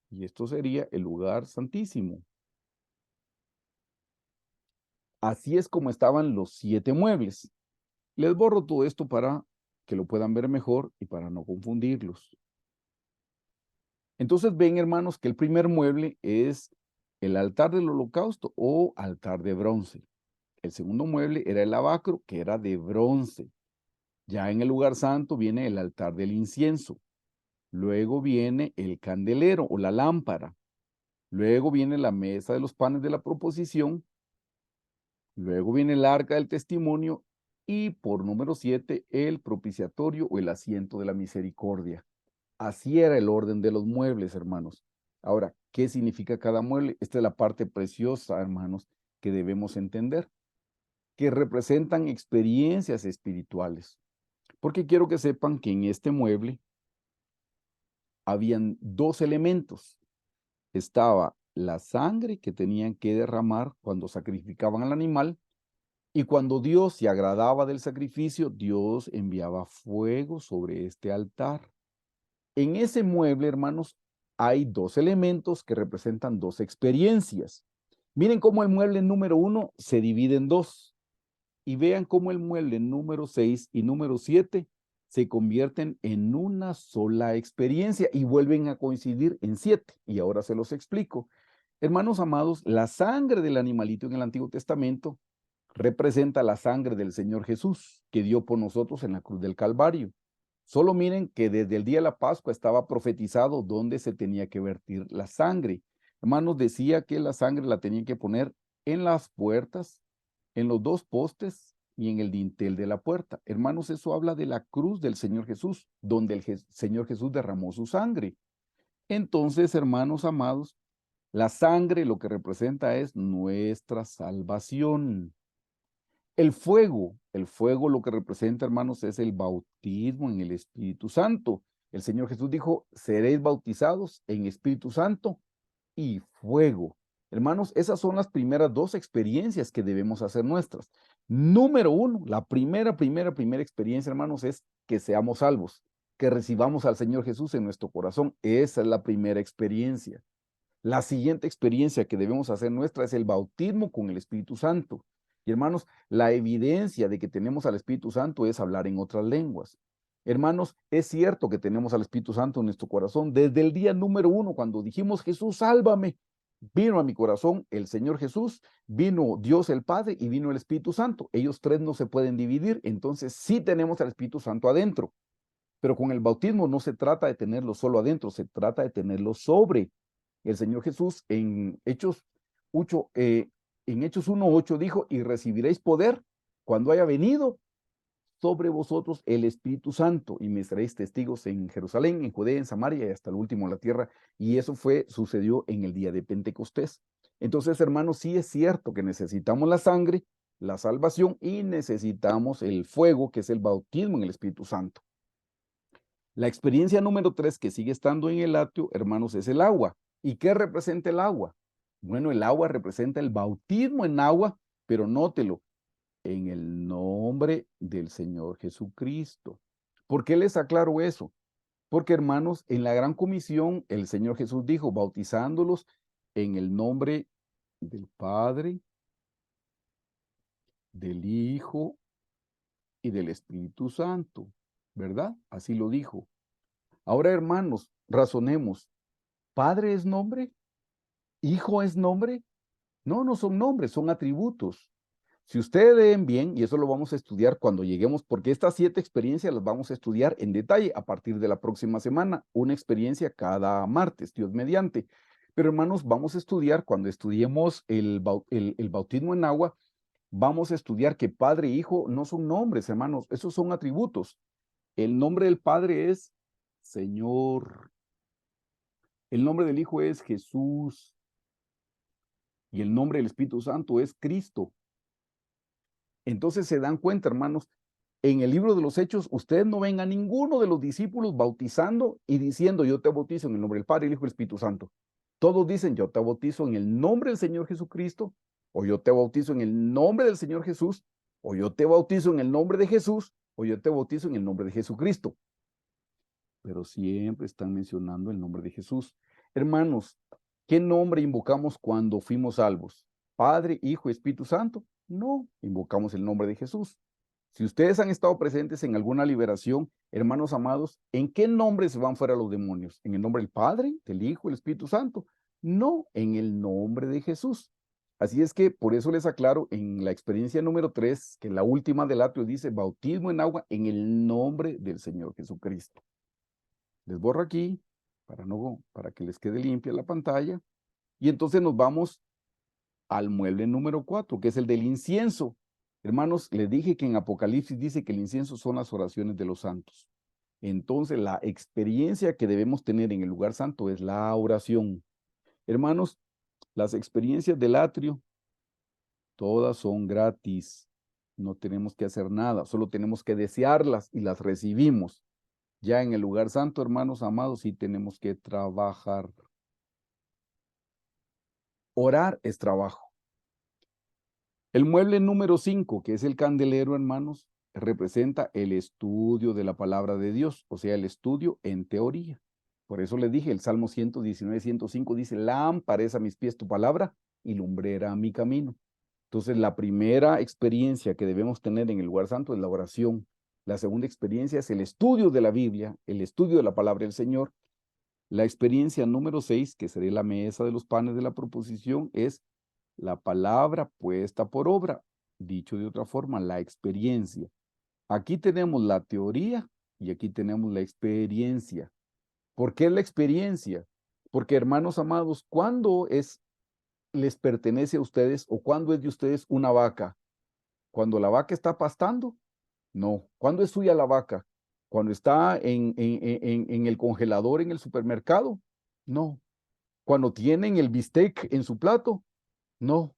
y esto sería el lugar santísimo. Así es como estaban los 7 muebles. Les borro todo esto para que lo puedan ver mejor y para no confundirlos. Entonces ven, hermanos, que el primer mueble es el altar del holocausto o altar de bronce. El segundo mueble era el lavacro, que era de bronce. Ya en el lugar santo viene el altar del incienso. Luego viene el candelero o la lámpara. Luego viene la mesa de los panes de la proposición. Luego viene el arca del testimonio. Y por número 7, el propiciatorio o el asiento de la misericordia. Así era el orden de los muebles, hermanos. Ahora, ¿qué significa cada mueble? Esta es la parte preciosa, hermanos, que debemos entender, que representan experiencias espirituales. Porque quiero que sepan que en este mueble habían 2 elementos. Estaba la sangre que tenían que derramar cuando sacrificaban al animal, y cuando Dios se agradaba del sacrificio, Dios enviaba fuego sobre este altar. En ese mueble, hermanos, hay dos elementos que representan dos experiencias. Miren cómo el mueble número 1 se divide en dos. Y vean cómo el mueble número 6 y número 7 se convierten en una sola experiencia y vuelven a coincidir en 7. Y ahora se los explico. Hermanos amados, la sangre del animalito en el Antiguo Testamento representa la sangre del Señor Jesús que dio por nosotros en la cruz del Calvario. Solo miren que desde el día de la Pascua estaba profetizado dónde se tenía que vertir la sangre. Hermanos, decía que la sangre la tenían que poner en las puertas, en los dos postes y en el dintel de la puerta. Hermanos, eso habla de la cruz del Señor Jesús, donde el Señor Jesús derramó su sangre. Entonces, hermanos amados, la sangre lo que representa es nuestra salvación. El fuego lo que representa, hermanos, es el bautismo en el Espíritu Santo. El Señor Jesús dijo, seréis bautizados en Espíritu Santo y fuego. Hermanos, esas son las primeras dos experiencias que debemos hacer nuestras. Número uno, la primera experiencia, hermanos, es que seamos salvos, que recibamos al Señor Jesús en nuestro corazón. Esa es la primera experiencia. La siguiente experiencia que debemos hacer nuestra es el bautismo con el Espíritu Santo. Y hermanos, la evidencia de que tenemos al Espíritu Santo es hablar en otras lenguas. Hermanos, es cierto que tenemos al Espíritu Santo en nuestro corazón. Desde el día número 1, cuando dijimos, Jesús, sálvame, vino a mi corazón el Señor Jesús, vino Dios el Padre y vino el Espíritu Santo. Ellos tres no se pueden dividir, entonces sí tenemos al Espíritu Santo adentro. Pero con el bautismo no se trata de tenerlo solo adentro, se trata de tenerlo sobre. El Señor Jesús en Hechos 8, en Hechos 1:8 dijo, y recibiréis poder cuando haya venido sobre vosotros el Espíritu Santo, y me seréis testigos en Jerusalén, en Judea, en Samaria y hasta el último de la tierra. Y eso sucedió en el día de Pentecostés. Entonces, hermanos, sí es cierto que necesitamos la sangre, la salvación, y necesitamos el fuego, que es el bautismo en el Espíritu Santo. La experiencia número 3 que sigue estando en el atrio, hermanos, es el agua. ¿Y qué representa el agua? Bueno, el agua representa el bautismo en agua, pero nótelo, en el nombre del Señor Jesucristo. ¿Por qué les aclaro eso? Porque, hermanos, en la gran comisión el Señor Jesús dijo, bautizándolos en el nombre del Padre, del Hijo y del Espíritu Santo, ¿verdad? Así lo dijo. Ahora, hermanos, razonemos. ¿Padre es nombre? ¿Hijo es nombre? No, no son nombres, son atributos. Si ustedes leen bien, y eso lo vamos a estudiar cuando lleguemos, porque estas 7 experiencias las vamos a estudiar en detalle a partir de la próxima semana, una experiencia cada martes, Dios mediante. Pero hermanos, vamos a estudiar, cuando estudiemos el bautismo en agua, vamos a estudiar que Padre e Hijo no son nombres, hermanos, esos son atributos. El nombre del Padre es Señor. El nombre del Hijo es Jesús. Y el nombre del Espíritu Santo es Cristo. Entonces se dan cuenta, hermanos, en el libro de los Hechos, ustedes no ven a ninguno de los discípulos bautizando y diciendo, yo te bautizo en el nombre del Padre, el Hijo y el Espíritu Santo. Todos dicen, yo te bautizo en el nombre del Señor Jesucristo, o yo te bautizo en el nombre del Señor Jesús, o yo te bautizo en el nombre de Jesús, o yo te bautizo en el nombre de Jesucristo. Pero siempre están mencionando el nombre de Jesús. Hermanos, ¿qué nombre invocamos cuando fuimos salvos? ¿Padre, Hijo y Espíritu Santo? No, invocamos el nombre de Jesús. Si ustedes han estado presentes en alguna liberación, hermanos amados, ¿en qué nombre se van fuera los demonios? ¿En el nombre del Padre, del Hijo y del Espíritu Santo? No, en el nombre de Jesús. Así es que por eso les aclaro en la experiencia número 3, que la última del atrio dice bautismo en agua en el nombre del Señor Jesucristo. Les borro aquí para que les quede limpia la pantalla. Y entonces nos vamos al mueble número 4, que es el del incienso. Hermanos, les dije que en Apocalipsis dice que el incienso son las oraciones de los santos. Entonces, la experiencia que debemos tener en el lugar santo es la oración. Hermanos, las experiencias del atrio, todas son gratis. No tenemos que hacer nada, solo tenemos que desearlas y las recibimos. Ya en el lugar santo, hermanos amados, sí tenemos que trabajar. Orar es trabajo. El mueble número 5, que es el candelero, hermanos, representa el estudio de la palabra de Dios, o sea, el estudio en teoría. Por eso le dije, el Salmo 119, 105 dice, lámpara es a mis pies tu palabra y lumbrera a mi camino. Entonces, la primera experiencia que debemos tener en el lugar santo es la oración. La segunda experiencia es el estudio de la Biblia, el estudio de la palabra del Señor. La experiencia número 6, que sería la mesa de los panes de la proposición, es la palabra puesta por obra. Dicho de otra forma, la experiencia. Aquí tenemos la teoría y aquí tenemos la experiencia. ¿Por qué la experiencia? Porque, hermanos amados, ¿cuándo les pertenece a ustedes o cuándo es de ustedes una vaca? ¿Cuando la vaca está pastando? No. ¿Cuándo es suya la vaca? ¿Cuando está en el congelador en el supermercado? No. ¿Cuando tienen el bistec en su plato? No.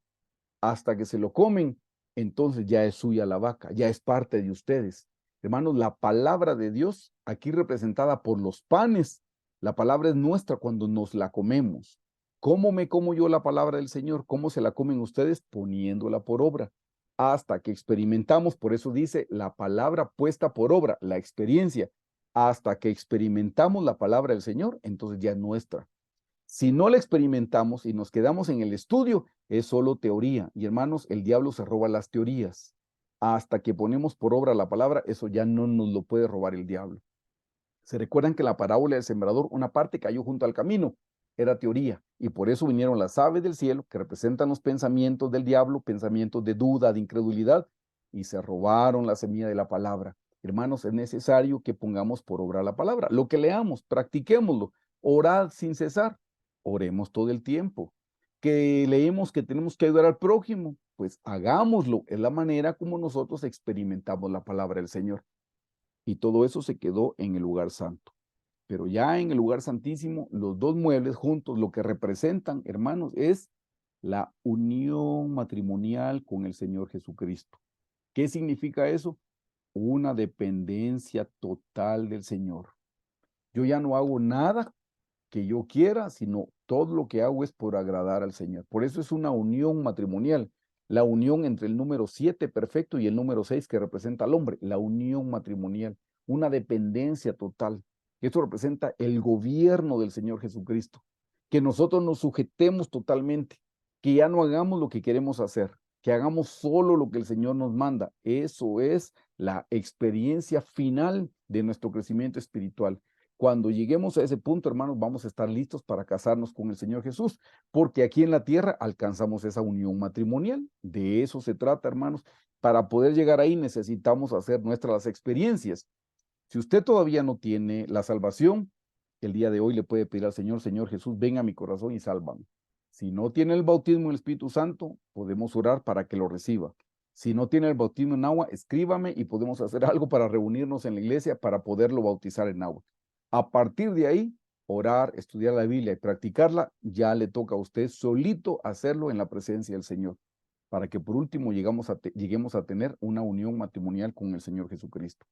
Hasta que se lo comen, entonces ya es suya la vaca, ya es parte de ustedes. Hermanos, la palabra de Dios, aquí representada por los panes, la palabra es nuestra cuando nos la comemos. ¿Cómo me como yo la palabra del Señor? ¿Cómo se la comen ustedes? Poniéndola por obra. Hasta que experimentamos, por eso dice la palabra puesta por obra, la experiencia. Hasta que experimentamos la palabra del Señor, entonces ya es nuestra. Si no la experimentamos y nos quedamos en el estudio, es solo teoría. Y hermanos, el diablo se roba las teorías. Hasta que ponemos por obra la palabra, eso ya no nos lo puede robar el diablo. Se recuerdan que en la parábola del sembrador, una parte cayó junto al camino, era teoría. Y por eso vinieron las aves del cielo, que representan los pensamientos del diablo, pensamientos de duda, de incredulidad, y se robaron la semilla de la palabra. Hermanos, es necesario que pongamos por obra la palabra. Lo que leamos, practiquémoslo. Orad sin cesar. Oremos todo el tiempo. Que leemos que tenemos que ayudar al prójimo, pues hagámoslo. Es la manera como nosotros experimentamos la palabra del Señor. Y todo eso se quedó en el lugar santo. Pero ya en el lugar santísimo, los dos muebles juntos, lo que representan, hermanos, es la unión matrimonial con el Señor Jesucristo. ¿Qué significa eso? Una dependencia total del Señor. Yo ya no hago nada que yo quiera, sino todo lo que hago es por agradar al Señor. Por eso es una unión matrimonial, la unión entre el número 7 perfecto y el número 6 que representa al hombre, la unión matrimonial, una dependencia total. Esto representa el gobierno del Señor Jesucristo, que nosotros nos sujetemos totalmente, que ya no hagamos lo que queremos hacer, que hagamos solo lo que el Señor nos manda. Eso es la experiencia final de nuestro crecimiento espiritual. Cuando lleguemos a ese punto, hermanos, vamos a estar listos para casarnos con el Señor Jesús, porque aquí en la tierra alcanzamos esa unión matrimonial. De eso se trata, hermanos. Para poder llegar ahí necesitamos hacer nuestras experiencias. Si usted todavía no tiene la salvación, el día de hoy le puede pedir al Señor, Señor Jesús, ven a mi corazón y sálvame. Si no tiene el bautismo en el Espíritu Santo, podemos orar para que lo reciba. Si no tiene el bautismo en agua, escríbame y podemos hacer algo para reunirnos en la iglesia para poderlo bautizar en agua. A partir de ahí, orar, estudiar la Biblia y practicarla, ya le toca a usted solito hacerlo en la presencia del Señor, para que por último lleguemos a tener una unión matrimonial con el Señor Jesucristo.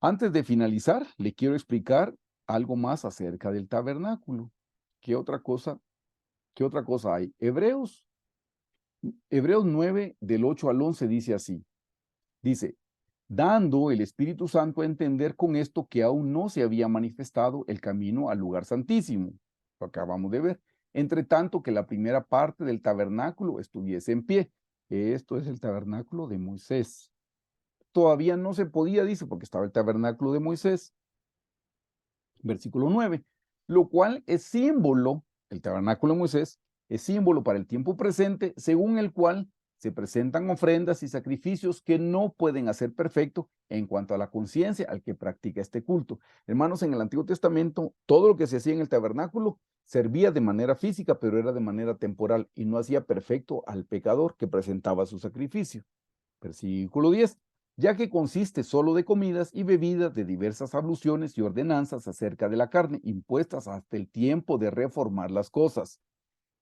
Antes de finalizar, le quiero explicar algo más acerca del tabernáculo. ¿Qué otra cosa hay? Hebreos 9, del 8 al 11 dice así. Dice, dando el Espíritu Santo a entender con esto que aún no se había manifestado el camino al lugar santísimo. Lo acabamos de ver. Entre tanto que la primera parte del tabernáculo estuviese en pie. Esto es el tabernáculo de Moisés. Todavía no se podía, dice, porque estaba el tabernáculo de Moisés. Versículo 9. Lo cual es símbolo, el tabernáculo de Moisés, es símbolo para el tiempo presente, según el cual se presentan ofrendas y sacrificios que no pueden hacer perfecto en cuanto a la conciencia al que practica este culto. Hermanos, en el Antiguo Testamento, todo lo que se hacía en el tabernáculo servía de manera física, pero era de manera temporal y no hacía perfecto al pecador que presentaba su sacrificio. Versículo 10. Ya que consiste solo de comidas y bebidas de diversas abluciones y ordenanzas acerca de la carne, impuestas hasta el tiempo de reformar las cosas.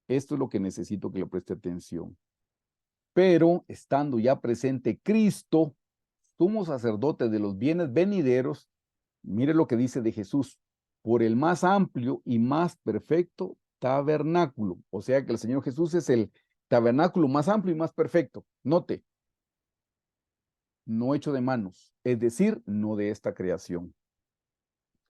Esto es lo que necesito que le preste atención. Pero estando ya presente Cristo, sumo sacerdote de los bienes venideros, mire lo que dice de Jesús, por el más amplio y más perfecto tabernáculo. O sea que el Señor Jesús es el tabernáculo más amplio y más perfecto. Note, no hecho de manos, es decir, no de esta creación.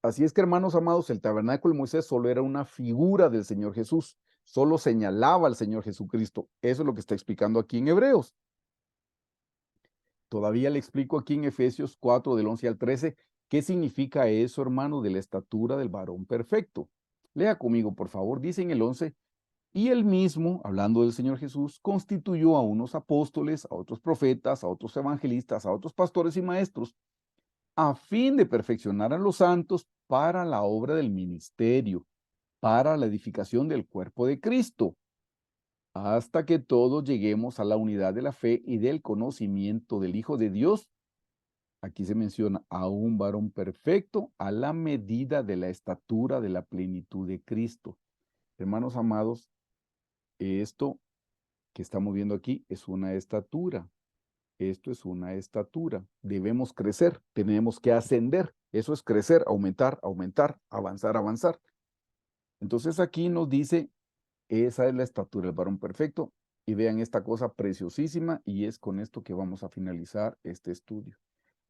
Así es que, hermanos amados, el tabernáculo de Moisés solo era una figura del Señor Jesús, solo señalaba al Señor Jesucristo. Eso es lo que está explicando aquí en Hebreos. Todavía le explico aquí en Efesios 4, del 11 al 13, qué significa eso, hermano, de la estatura del varón perfecto. Lea conmigo, por favor. Dice en el 11, y él mismo, hablando del Señor Jesús, constituyó a unos apóstoles, a otros profetas, a otros evangelistas, a otros pastores y maestros, a fin de perfeccionar a los santos para la obra del ministerio, para la edificación del cuerpo de Cristo, hasta que todos lleguemos a la unidad de la fe y del conocimiento del Hijo de Dios. Aquí se menciona a un varón perfecto a la medida de la estatura de la plenitud de Cristo. Hermanos amados, esto que estamos viendo aquí es una estatura. Esto es una estatura. Debemos crecer, tenemos que ascender. Eso es crecer, aumentar, aumentar, avanzar, avanzar. Entonces aquí nos dice, esa es la estatura del varón perfecto. Y vean esta cosa preciosísima, y es con esto que vamos a finalizar este estudio.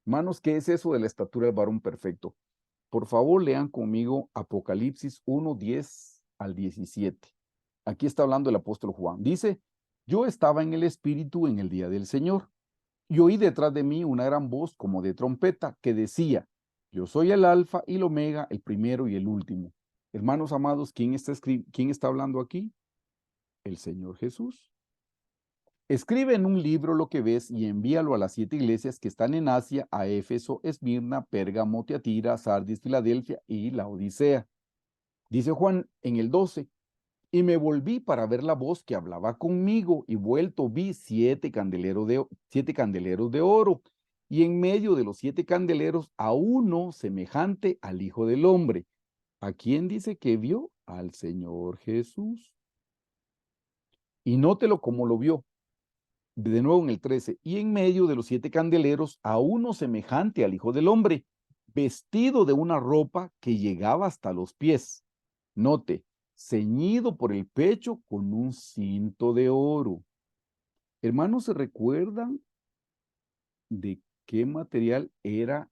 Hermanos, ¿qué es eso de la estatura del varón perfecto? Por favor, lean conmigo Apocalipsis 1, 10 al 17. Aquí está hablando el apóstol Juan. Dice, yo estaba en el Espíritu en el día del Señor, y oí detrás de mí una gran voz como de trompeta que decía, yo soy el Alfa y el Omega, el primero y el último. Hermanos amados, ¿quién está hablando aquí? El Señor Jesús. Escribe en un libro lo que ves y envíalo a las 7 iglesias que están en Asia, a Éfeso, Esmirna, Pérgamo, Tiatira, Sardis, Filadelfia y la Odisea. Dice Juan en el 12, y me volví para ver la voz que hablaba conmigo, y vuelto vi 7 candeleros de oro, y en medio de los 7 candeleros a uno semejante al Hijo del Hombre. ¿A quién dice que vio? Al Señor Jesús. Y nótelo como lo vio. De nuevo en el 13, y en medio de los 7 candeleros a uno semejante al Hijo del Hombre, vestido de una ropa que llegaba hasta los pies. Note, ceñido por el pecho con un cinto de oro. Hermanos, ¿se recuerdan de qué material era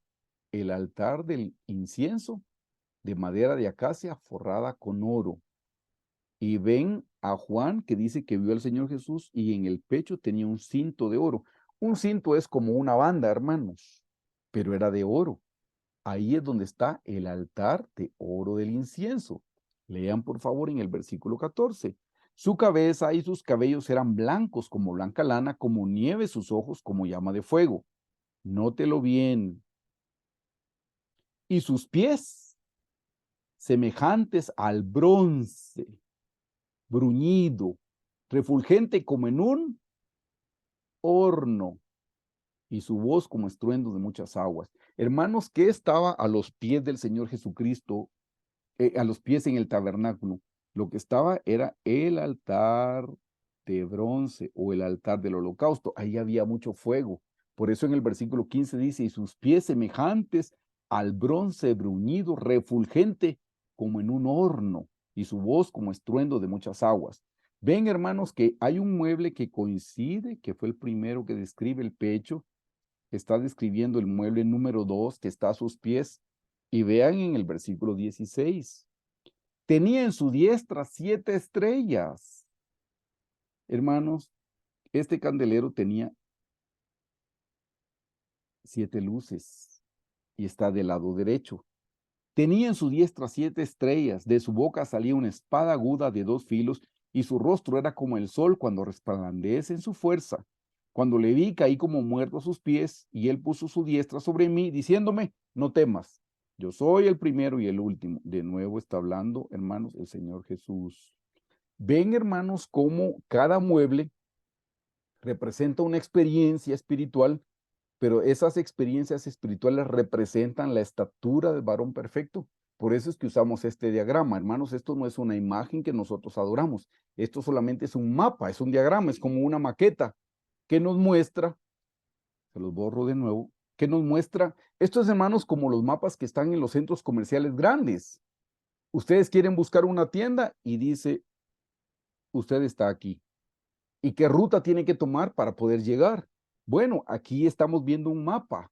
el altar del incienso? De madera de acacia forrada con oro. Y ven a Juan que dice que vio al Señor Jesús y en el pecho tenía un cinto de oro. Un cinto es como una banda, hermanos, pero era de oro. Ahí es donde está el altar de oro del incienso. Lean por favor en el versículo 14. Su cabeza y sus cabellos eran blancos como blanca lana, como nieve sus ojos como llama de fuego. Nótelo bien. Y sus pies semejantes al bronce, bruñido, refulgente como en un horno, y su voz como estruendo de muchas aguas. Hermanos, ¿qué estaba a los pies del Señor Jesucristo, a los pies en el tabernáculo? Lo que estaba era el altar de bronce o el altar del holocausto. Ahí había mucho fuego. Por eso en el versículo 15 dice, y sus pies semejantes al bronce bruñido, refulgente como en un horno, y su voz como estruendo de muchas aguas. Ven, hermanos, que hay un mueble que coincide, que fue el primero que describe el pecho, está describiendo el mueble número 2 que está a sus pies. Y vean en el versículo 16, tenía en su diestra 7 estrellas. Hermanos, este candelero tenía 7 luces y está del lado derecho. Tenía en su diestra 7 estrellas, de su boca salía una espada aguda de 2 filos, y su rostro era como el sol cuando resplandece en su fuerza. Cuando le vi, caí como muerto a sus pies, y él puso su diestra sobre mí, diciéndome, no temas, yo soy el primero y el último. De nuevo está hablando, hermanos, el Señor Jesús. Ven, hermanos, cómo cada mueble representa una experiencia espiritual, pero esas experiencias espirituales representan la estatura del varón perfecto. Por eso es que usamos este diagrama. Hermanos, esto no es una imagen que nosotros adoramos. Esto solamente es un mapa, es un diagrama, es como una maqueta que nos muestra, se los borro de nuevo, que nos muestra, esto es, hermanos, como los mapas que están en los centros comerciales grandes. Ustedes quieren buscar una tienda y dice, usted está aquí. ¿Y qué ruta tiene que tomar para poder llegar? Bueno, aquí estamos viendo un mapa.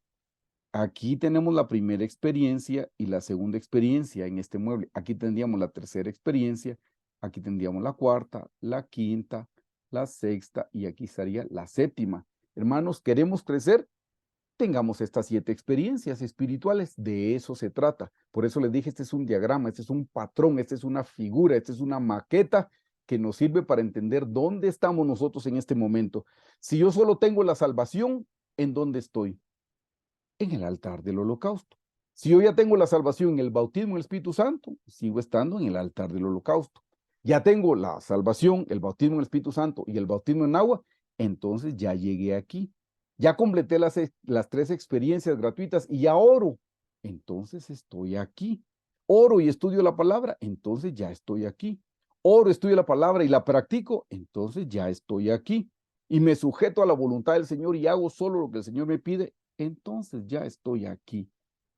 Aquí tenemos la primera experiencia y la segunda experiencia en este mueble. Aquí tendríamos la tercera experiencia, aquí tendríamos la cuarta, la quinta, la sexta y aquí estaría la séptima. Hermanos, ¿queremos crecer? Tengamos estas 7 experiencias espirituales, de eso se trata. Por eso les dije, este es un diagrama, este es un patrón, esta es una figura, esta es una maqueta que nos sirve para entender dónde estamos nosotros en este momento. Si yo solo tengo la salvación, ¿en dónde estoy? En el altar del holocausto. Si yo ya tengo la salvación en el bautismo del Espíritu Santo, sigo estando en el altar del holocausto. Ya tengo la salvación, el bautismo en el Espíritu Santo y el bautismo en agua, entonces ya llegué aquí. Ya completé las 3 experiencias gratuitas y ya oro, entonces estoy aquí. Oro y estudio la palabra, entonces ya estoy aquí. Oro, estudio la palabra y la practico, entonces ya estoy aquí. Y me sujeto a la voluntad del Señor y hago solo lo que el Señor me pide, entonces ya estoy aquí.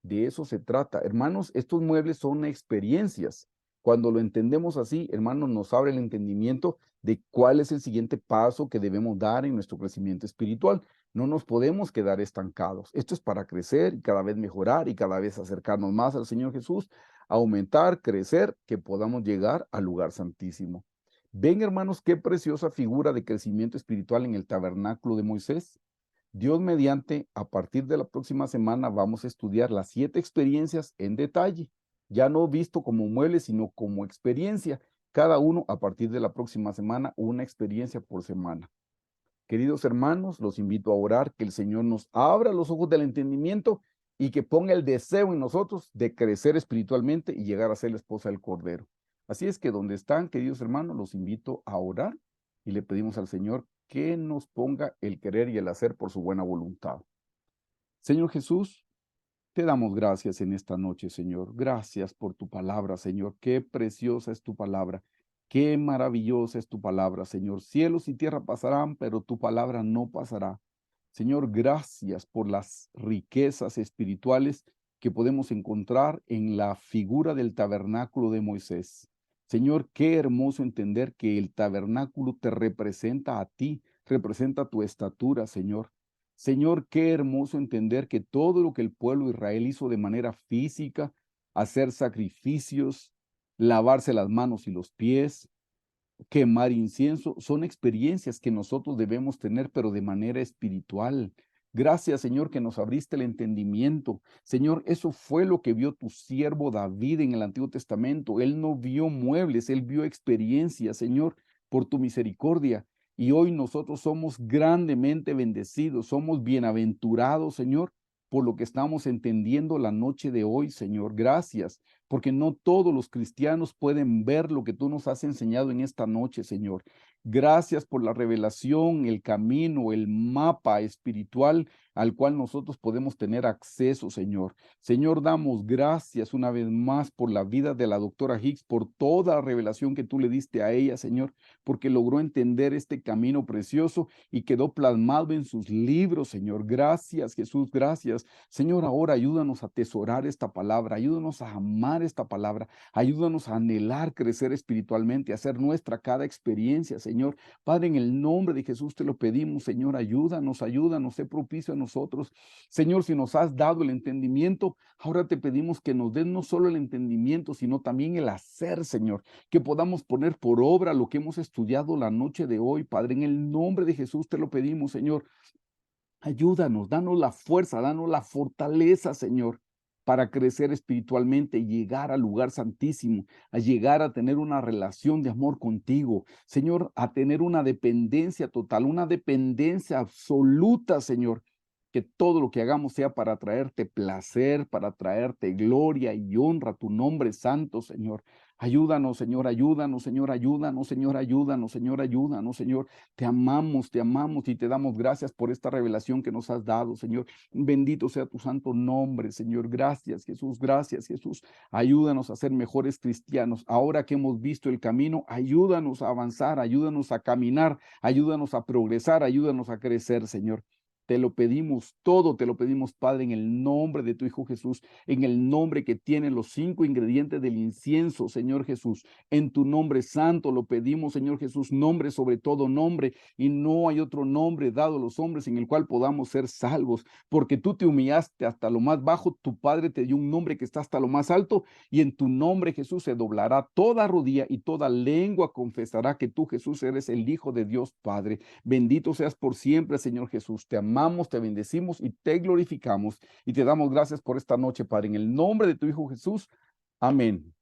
De eso se trata. Hermanos, estos muebles son experiencias. Cuando lo entendemos así, hermanos, nos abre el entendimiento de cuál es el siguiente paso que debemos dar en nuestro crecimiento espiritual. No nos podemos quedar estancados. Esto es para crecer y cada vez mejorar y cada vez acercarnos más al Señor Jesús, aumentar, crecer, que podamos llegar al lugar santísimo. Ven, hermanos, qué preciosa figura de crecimiento espiritual en el tabernáculo de Moisés. Dios mediante, a partir de la próxima semana vamos a estudiar las 7 experiencias en detalle, ya no visto como mueble, sino como experiencia. Cada uno a partir de la próxima semana, una experiencia por semana. Queridos hermanos, los invito a orar, que el Señor nos abra los ojos del entendimiento y que ponga el deseo en nosotros de crecer espiritualmente y llegar a ser la esposa del Cordero. Así es que donde están, queridos hermanos, los invito a orar y le pedimos al Señor que nos ponga el querer y el hacer por su buena voluntad. Señor Jesús, te damos gracias en esta noche, Señor. Gracias por tu palabra, Señor. Qué preciosa es tu palabra. Qué maravillosa es tu palabra, Señor. Cielos y tierra pasarán, pero tu palabra no pasará. Señor, gracias por las riquezas espirituales que podemos encontrar en la figura del tabernáculo de Moisés. Señor, qué hermoso entender que el tabernáculo te representa a ti, representa tu estatura, Señor. Señor, qué hermoso entender que todo lo que el pueblo de Israel hizo de manera física, hacer sacrificios, lavarse las manos y los pies, quemar incienso, son experiencias que nosotros debemos tener, pero de manera espiritual. Gracias, Señor, que nos abriste el entendimiento. Señor, eso fue lo que vio tu siervo David en el Antiguo Testamento. Él no vio muebles, él vio experiencias, Señor, por tu misericordia. Y hoy nosotros somos grandemente bendecidos, somos bienaventurados, Señor, por lo que estamos entendiendo la noche de hoy, Señor. Gracias, porque no todos los cristianos pueden ver lo que tú nos has enseñado en esta noche, Señor. Gracias por la revelación, el camino, el mapa espiritual al cual nosotros podemos tener acceso, Señor. Señor, damos gracias una vez más por la vida de la doctora Hicks, por toda la revelación que tú le diste a ella, Señor, porque logró entender este camino precioso y quedó plasmado en sus libros, Señor. Gracias, Jesús, gracias. Señor, ahora ayúdanos a atesorar esta palabra, ayúdanos a amar esta palabra, ayúdanos a anhelar crecer espiritualmente, a hacer nuestra cada experiencia, Señor. Padre, en el nombre de Jesús te lo pedimos, Señor, ayúdanos, ayúdanos, sé propicio a nosotros. Señor, si nos has dado el entendimiento, ahora te pedimos que nos des no solo el entendimiento, sino también el hacer, Señor, que podamos poner por obra lo que hemos estudiado la noche de hoy, Padre, en el nombre de Jesús te lo pedimos, Señor. Ayúdanos, danos la fuerza, danos la fortaleza, Señor, para crecer espiritualmente y llegar al lugar santísimo, a llegar a tener una relación de amor contigo, Señor, a tener una dependencia total, una dependencia absoluta, Señor. Que todo lo que hagamos sea para traerte placer, para traerte gloria y honra a tu nombre santo, Señor. Ayúdanos, Señor, ayúdanos, Señor, ayúdanos, Señor, ayúdanos, Señor, ayúdanos, Señor. Te amamos y te damos gracias por esta revelación que nos has dado, Señor. Bendito sea tu santo nombre, Señor. Gracias, Jesús, gracias, Jesús. Ayúdanos a ser mejores cristianos. Ahora que hemos visto el camino, ayúdanos a avanzar, ayúdanos a caminar, ayúdanos a progresar, ayúdanos a crecer, Señor. Te lo pedimos todo, te lo pedimos, Padre, en el nombre de tu Hijo Jesús, en el nombre que tiene los 5 ingredientes del incienso, Señor Jesús. En tu nombre santo lo pedimos, Señor Jesús, nombre sobre todo nombre, y no hay otro nombre dado a los hombres en el cual podamos ser salvos, porque tú te humillaste hasta lo más bajo, tu Padre te dio un nombre que está hasta lo más alto, y en tu nombre, Jesús, se doblará toda rodilla y toda lengua confesará que tú, Jesús, eres el Hijo de Dios Padre. Bendito seas por siempre, Señor Jesús. Te amamos, te bendecimos y te glorificamos y te damos gracias por esta noche, Padre. En el nombre de tu Hijo Jesús. Amén.